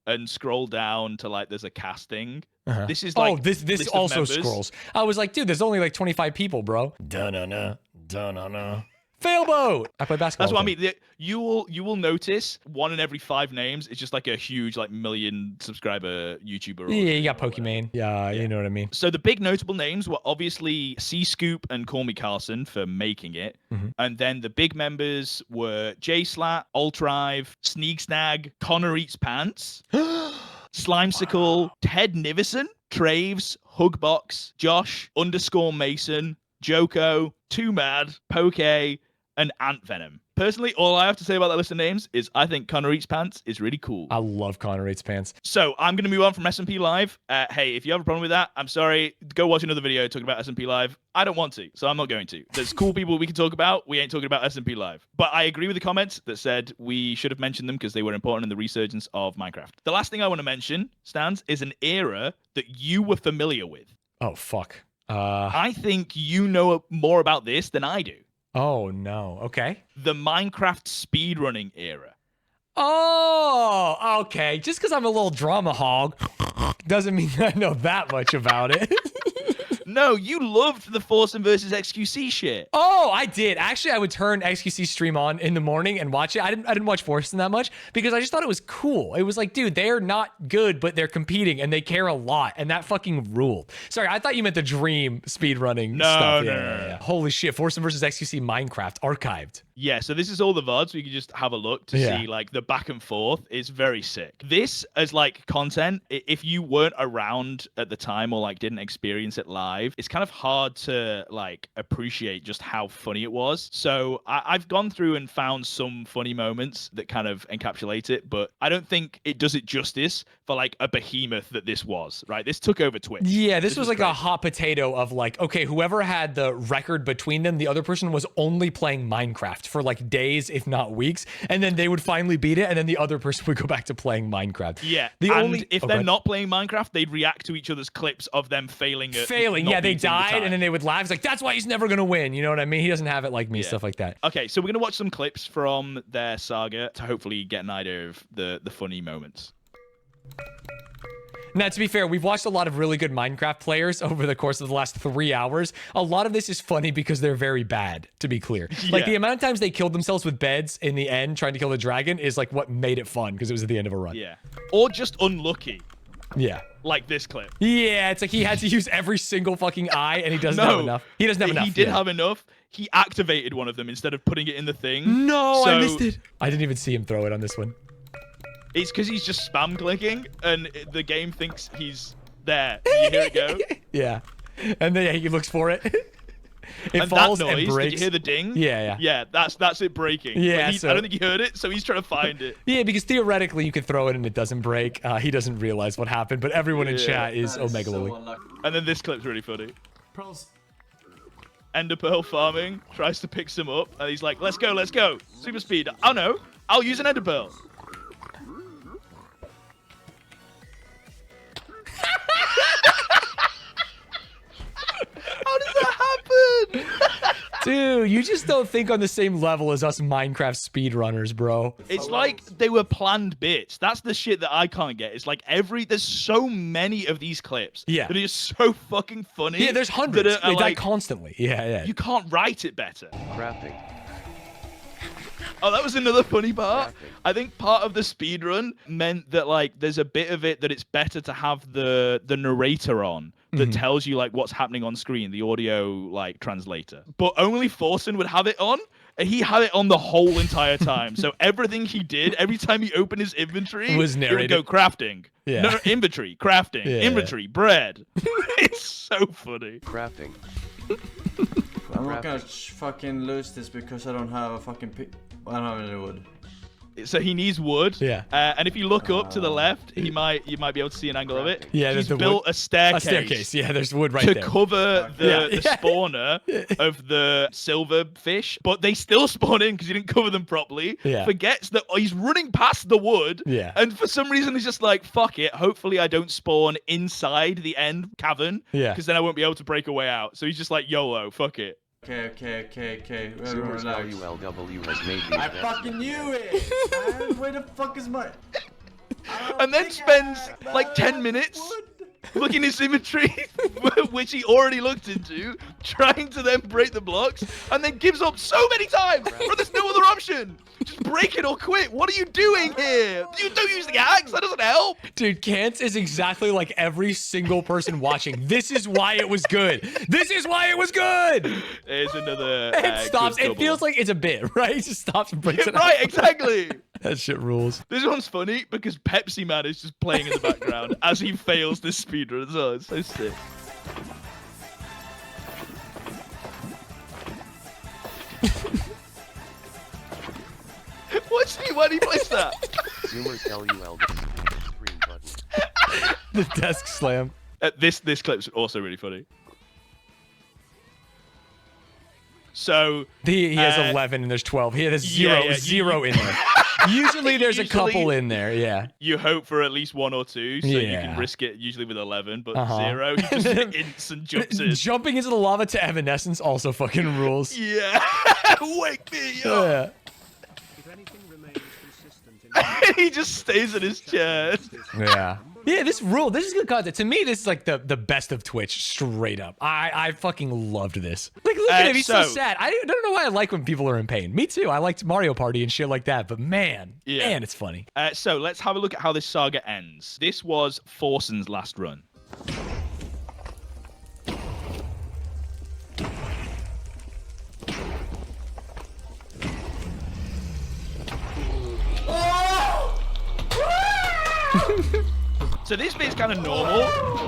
[SPEAKER 1] and scroll down to like there's a casting. This is like
[SPEAKER 2] this also scrolls. I was like, dude, there's only like 25 people, bro. Dun-na-na. Failboat. I play basketball.
[SPEAKER 1] That's what I mean. You will notice 1 in every 5 names is just like a huge like million subscriber YouTuber.
[SPEAKER 2] Yeah, you got Pokemon. Yeah, you know what I mean.
[SPEAKER 1] So the big notable names were obviously C Scoop and Call Me Carson for making it. And then the big members were J-Slat, Ultrive, Sneak Snag, Connor Eats Pants, Slimesicle, Ted Nivison, Traves, Hugbox, Josh, _Mason, Joko, Too Mad, Poke, and Ant Venom. Personally, all I have to say about that list of names is I think Connor Eats Pants is really cool.
[SPEAKER 2] I love Connor Eats Pants.
[SPEAKER 1] So I'm going to move on from SMP Live. Hey, if you have a problem with that, I'm sorry. Go watch another video talking about SMP Live. I don't want to, so I'm not going to. There's cool people we can talk about. We ain't talking about SMP Live. But I agree with the comments that said we should have mentioned them because they were important in the resurgence of Minecraft. The last thing I want to mention, Stanz, is an era that you were familiar with.
[SPEAKER 2] Oh, fuck.
[SPEAKER 1] I think you know more about this than I do.
[SPEAKER 2] Oh, no. Okay.
[SPEAKER 1] The Minecraft speedrunning era.
[SPEAKER 2] Oh, okay. Just because I'm a little drama hog doesn't mean I know that much about it.
[SPEAKER 1] No, you loved the Forsen versus XQC shit.
[SPEAKER 2] Oh, I did. Actually, I would turn XQC stream on in the morning and watch it. I didn't watch Forsen that much because I just thought it was cool. It was like, dude, they're not good, but they're competing and they care a lot, and that fucking ruled. Sorry, I thought you meant the Dream speedrunning stuff. No. Holy shit, Forsen versus XQC Minecraft archived.
[SPEAKER 1] Yeah, so this is all the VODs, so you can just have a look to see like the back and forth. It's very sick. This as like content, if you weren't around at the time or like didn't experience it live, it's kind of hard to like appreciate just how funny it was. So I've gone through and found some funny moments that kind of encapsulate it, but I don't think it does it justice for like a behemoth that this was, right? This took over Twitch.
[SPEAKER 2] Yeah, this was like crazy. A hot potato of like, okay, whoever had the record between them, the other person was only playing Minecraft for like days, if not weeks, and then they would finally beat it, and then the other person would go back to playing Minecraft.
[SPEAKER 1] Yeah, if they're not playing Minecraft, they'd react to each other's clips of them failing.
[SPEAKER 2] Yeah, they died, and then they would laugh. It's like, that's why he's never gonna win. You know what I mean? He doesn't have it like me, stuff like that.
[SPEAKER 1] Okay, so we're gonna watch some clips from their saga to hopefully get an idea of the funny moments.
[SPEAKER 2] Now, to be fair, we've watched a lot of really good Minecraft players over the course of the last 3 hours. A lot of this is funny because they're very bad, to be clear. Like, the amount of times they killed themselves with beds in the end trying to kill the dragon is, like, what made it fun because it was at the end of a run.
[SPEAKER 1] Yeah. Or just unlucky.
[SPEAKER 2] Yeah.
[SPEAKER 1] Like this clip.
[SPEAKER 2] Yeah, it's like he had to use every single fucking eye, and he doesn't have enough. He doesn't have enough.
[SPEAKER 1] He did have enough. He activated one of them instead of putting it in the thing.
[SPEAKER 2] No, I missed it. I didn't even see him throw it on this one.
[SPEAKER 1] It's because he's just spam clicking, and the game thinks he's there. You hear it go?
[SPEAKER 2] Yeah. And then he looks for it. It
[SPEAKER 1] and
[SPEAKER 2] falls
[SPEAKER 1] that noise,
[SPEAKER 2] and breaks.
[SPEAKER 1] did you hear the ding?
[SPEAKER 2] Yeah.
[SPEAKER 1] Yeah, that's it breaking.
[SPEAKER 2] Yeah,
[SPEAKER 1] I don't think he heard it, so he's trying to find it.
[SPEAKER 2] Yeah, because theoretically you could throw it and it doesn't break. He doesn't realize what happened, but everyone in chat is Omega Lily.
[SPEAKER 1] And then this clip's really funny. Ender Pearl farming, tries to pick some up, and he's like, let's go. Super speed. Oh no, I'll use an Ender Pearl. How does that happen?
[SPEAKER 2] Dude, you just don't think on the same level as us Minecraft speedrunners, bro.
[SPEAKER 1] It's like they were planned bits. That's the shit that I can't get. It's like there's so many of these clips that are just so fucking funny.
[SPEAKER 2] Yeah, there's hundreds. They die constantly. Yeah.
[SPEAKER 1] You can't write it better.
[SPEAKER 18] Crafting.
[SPEAKER 1] Oh, that was another funny part. I think part of the speedrun meant that like there's a bit of it that it's better to have the narrator on that tells you like what's happening on screen, the audio like translator. But only Forsen would have it on, and he had it on the whole entire time. So everything he did, every time he opened his inventory,
[SPEAKER 2] was narrated.
[SPEAKER 1] He would go crafting.
[SPEAKER 2] Yeah.
[SPEAKER 1] No, inventory, crafting, inventory, bread. It's so funny.
[SPEAKER 18] Crafting.
[SPEAKER 11] I'm not gonna fucking lose this because I don't have a fucking I don't have any wood.
[SPEAKER 1] So he needs wood.
[SPEAKER 2] Yeah.
[SPEAKER 1] And if you look up to the left, you might be able to see an angle of it.
[SPEAKER 2] Yeah,
[SPEAKER 1] he's
[SPEAKER 2] the
[SPEAKER 1] built
[SPEAKER 2] wood.
[SPEAKER 1] a staircase.
[SPEAKER 2] A staircase. Yeah, there's wood right
[SPEAKER 1] to
[SPEAKER 2] there.
[SPEAKER 1] cover the spawner of the silver fish, but they still spawn in because he didn't cover them properly.
[SPEAKER 2] Yeah.
[SPEAKER 1] Forgets that he's running past the wood.
[SPEAKER 2] Yeah.
[SPEAKER 1] And for some reason, he's just like, fuck it. Hopefully, I don't spawn inside the end cavern.
[SPEAKER 2] Yeah.
[SPEAKER 1] Because then I won't be able to break a way out. So he's just like, YOLO, fuck it.
[SPEAKER 11] Okay.
[SPEAKER 18] Zoomers LULW has made these.
[SPEAKER 11] I fucking knew it! Where the fuck is my...
[SPEAKER 1] And then spends like 10 minutes looking his inventory, which he already looked into, trying to then break the blocks, and then gives up so many times. Bro, there's no other option. Just break it or quit. What are you doing here? You don't use the axe. That doesn't help.
[SPEAKER 2] Dude, Kant is exactly like every single person watching. This is why it was good. This is why it was good.
[SPEAKER 1] There's another.
[SPEAKER 2] It stops. It feels like it's a bit, right? It just stops and breaks it out.
[SPEAKER 1] Right, exactly.
[SPEAKER 2] That shit rules.
[SPEAKER 1] This one's funny because Pepsi Man is just playing in the background as he fails this speedrun as well. It's so sick. Why do you place that?
[SPEAKER 18] Zoomers LUL screen button.
[SPEAKER 2] The desk slam.
[SPEAKER 1] This clip's also really funny. So
[SPEAKER 2] he has 11 and there's 12. He has zero in there. Usually there's a couple in there. Yeah.
[SPEAKER 1] You hope for at least 1 or 2, so you can risk it usually with 11, but 0, he just ints and jumps in.
[SPEAKER 2] Jumping into the lava to Evanescence also fucking rules.
[SPEAKER 1] Yeah. Wake me up.
[SPEAKER 2] Yeah.
[SPEAKER 1] He just stays in his chair.
[SPEAKER 2] Yeah. Yeah, this is good content. To me, this is like the best of Twitch, straight up. I fucking loved this. Like, look at him, he's so sad. I don't know why I like when people are in pain. Me too. I liked Mario Party and shit like that, but man, it's funny.
[SPEAKER 1] So let's have a look at how this saga ends. This was Forsen's last run. So this bit's kind of normal,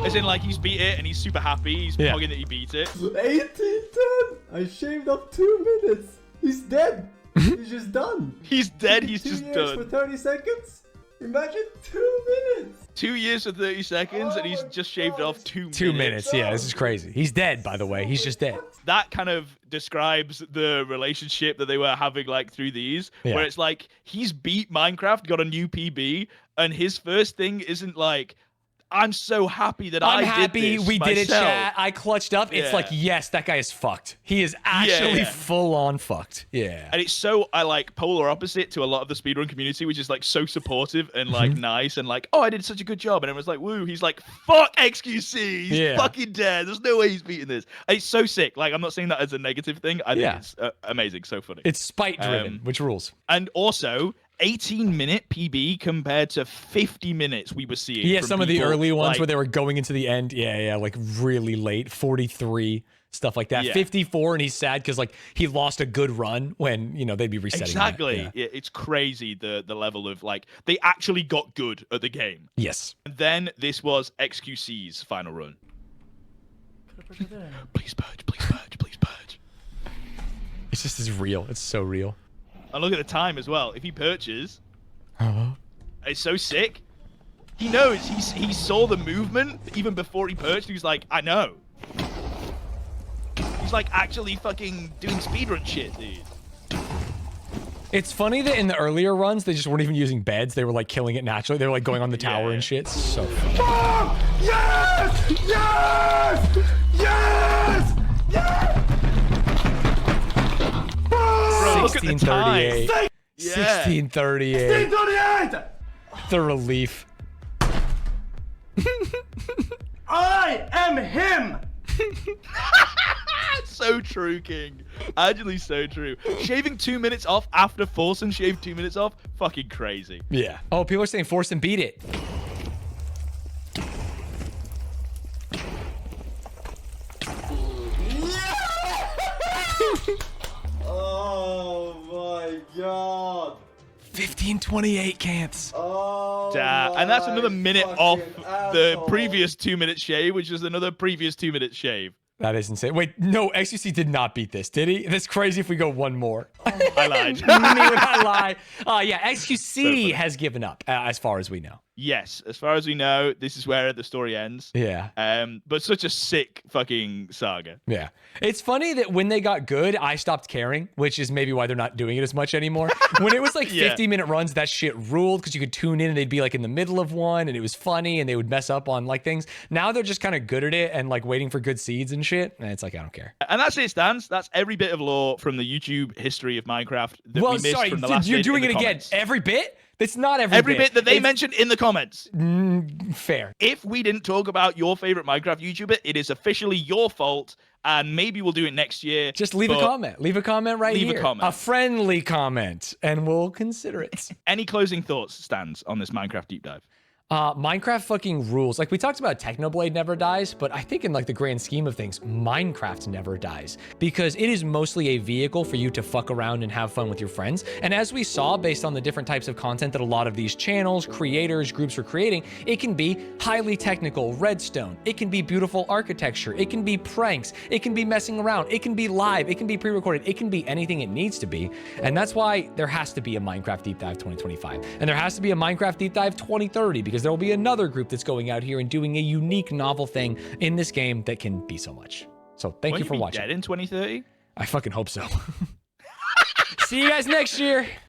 [SPEAKER 1] as in like he's beat it and he's super happy. He's plugging that he beat it.
[SPEAKER 12] 1810! I shaved off 2 minutes. He's dead. He's just done.
[SPEAKER 1] He's dead. He's
[SPEAKER 12] 2
[SPEAKER 1] just
[SPEAKER 12] years
[SPEAKER 1] done.
[SPEAKER 12] for 30 seconds? Imagine 2 minutes.
[SPEAKER 1] 2 years for 30 seconds, and he's just shaved off 2 minutes.
[SPEAKER 2] 2 minutes, yeah, this is crazy. He's dead, by the way. He's just dead.
[SPEAKER 1] That kind of describes the relationship that they were having like through these, where it's like he's beat Minecraft, got a new PB, and his first thing isn't like, I'm so happy that I did this
[SPEAKER 2] we did it,
[SPEAKER 1] myself.
[SPEAKER 2] chat. I clutched up. It's like, yes, that guy is fucked. He is actually full on fucked. Yeah.
[SPEAKER 1] And it's so, I like polar opposite to a lot of the speedrun community, which is like so supportive and like nice and like, oh, I did such a good job. And everyone's like, woo. He's like, fuck XQC. He's fucking dead. There's no way he's beating this. And it's so sick. Like, I'm not saying that as a negative thing. I think it's amazing. So funny.
[SPEAKER 2] It's spite driven, which rules.
[SPEAKER 1] And also, 18-minute PB compared to 50 minutes we were seeing.
[SPEAKER 2] Yeah,
[SPEAKER 1] from
[SPEAKER 2] some of the
[SPEAKER 1] people,
[SPEAKER 2] early ones
[SPEAKER 1] like,
[SPEAKER 2] where they were going into the end. Yeah, like really late. 43, stuff like that. 54, and he's sad because like he lost a good run when, you know, they'd be resetting.
[SPEAKER 1] Exactly. Yeah, it's crazy the level of like, they actually got good at the game.
[SPEAKER 2] Yes.
[SPEAKER 1] And then this was XQC's final run. Please purge, please purge, please purge.
[SPEAKER 2] It's just as real. It's so real.
[SPEAKER 1] And look at the time as well. If he purges, it's so sick. He knows. He saw the movement even before he purged. He was like, I know. He's like actually fucking doing speedrun shit, dude.
[SPEAKER 2] It's funny that in the earlier runs, they just weren't even using beds. They were like killing it naturally. They were like going on the tower and shit. So funny.
[SPEAKER 12] Yes! Yes! Yes! Yes!
[SPEAKER 2] 1638. 1638.
[SPEAKER 12] 1638!
[SPEAKER 2] The relief.
[SPEAKER 12] I am him!
[SPEAKER 1] So true, King. Actually so true. Shaving 2 minutes off after Forsen shaved 2 minutes off? Fucking crazy.
[SPEAKER 2] Yeah. Oh, people are saying Forsen beat it.
[SPEAKER 12] Oh my god.
[SPEAKER 2] 1528 cants.
[SPEAKER 12] Oh.
[SPEAKER 1] And that's another minute off the previous 2 minute shave, which is another previous 2 minute shave.
[SPEAKER 2] That is insane. Wait, no, XQC did not beat this, did he? That's crazy if we go one more.
[SPEAKER 1] I lied.
[SPEAKER 2] Me when I lie. Yeah, XQC has given up, as far as we know.
[SPEAKER 1] Yes, as far as we know, this is where the story ends.
[SPEAKER 2] Yeah.
[SPEAKER 1] But such a sick fucking saga.
[SPEAKER 2] Yeah. It's funny that when they got good, I stopped caring, which is maybe why they're not doing it as much anymore. When it was like 50-minute runs, that shit ruled because you could tune in and they'd be like in the middle of one and it was funny and they would mess up on like things. Now they're just kind of good at it and like waiting for good seeds and shit. And it's like, I don't care.
[SPEAKER 1] And that's it, Stanz. That's every bit of lore from the YouTube history of Minecraft that we missed from the last
[SPEAKER 2] you're
[SPEAKER 1] vid
[SPEAKER 2] doing
[SPEAKER 1] in
[SPEAKER 2] it
[SPEAKER 1] the
[SPEAKER 2] again.
[SPEAKER 1] comments.
[SPEAKER 2] Every bit? It's not every
[SPEAKER 1] bit that they mentioned in the comments.
[SPEAKER 2] Fair.
[SPEAKER 1] If we didn't talk about your favorite Minecraft YouTuber, it is officially your fault, and maybe we'll do it next year.
[SPEAKER 2] Just leave a comment. Leave a comment right here.
[SPEAKER 1] Leave a comment.
[SPEAKER 2] A friendly comment, and we'll consider it.
[SPEAKER 1] Any closing thoughts, Stanz, on this Minecraft deep dive?
[SPEAKER 2] Minecraft fucking rules. Like we talked about, Technoblade never dies, but I think in like the grand scheme of things, Minecraft never dies because it is mostly a vehicle for you to fuck around and have fun with your friends. And as we saw, based on the different types of content that a lot of these channels, creators, groups are creating, it can be highly technical, redstone. It can be beautiful architecture. It can be pranks. It can be messing around. It can be live. It can be pre-recorded. It can be anything it needs to be. And that's why there has to be a Minecraft Deep Dive 2025. And there has to be a Minecraft Deep Dive 2030 because there will be another group that's going out here and doing a unique, novel thing in this game that can be so much. So thank you for watching.
[SPEAKER 1] Dead in 2030?
[SPEAKER 2] I fucking hope so. See you guys next year.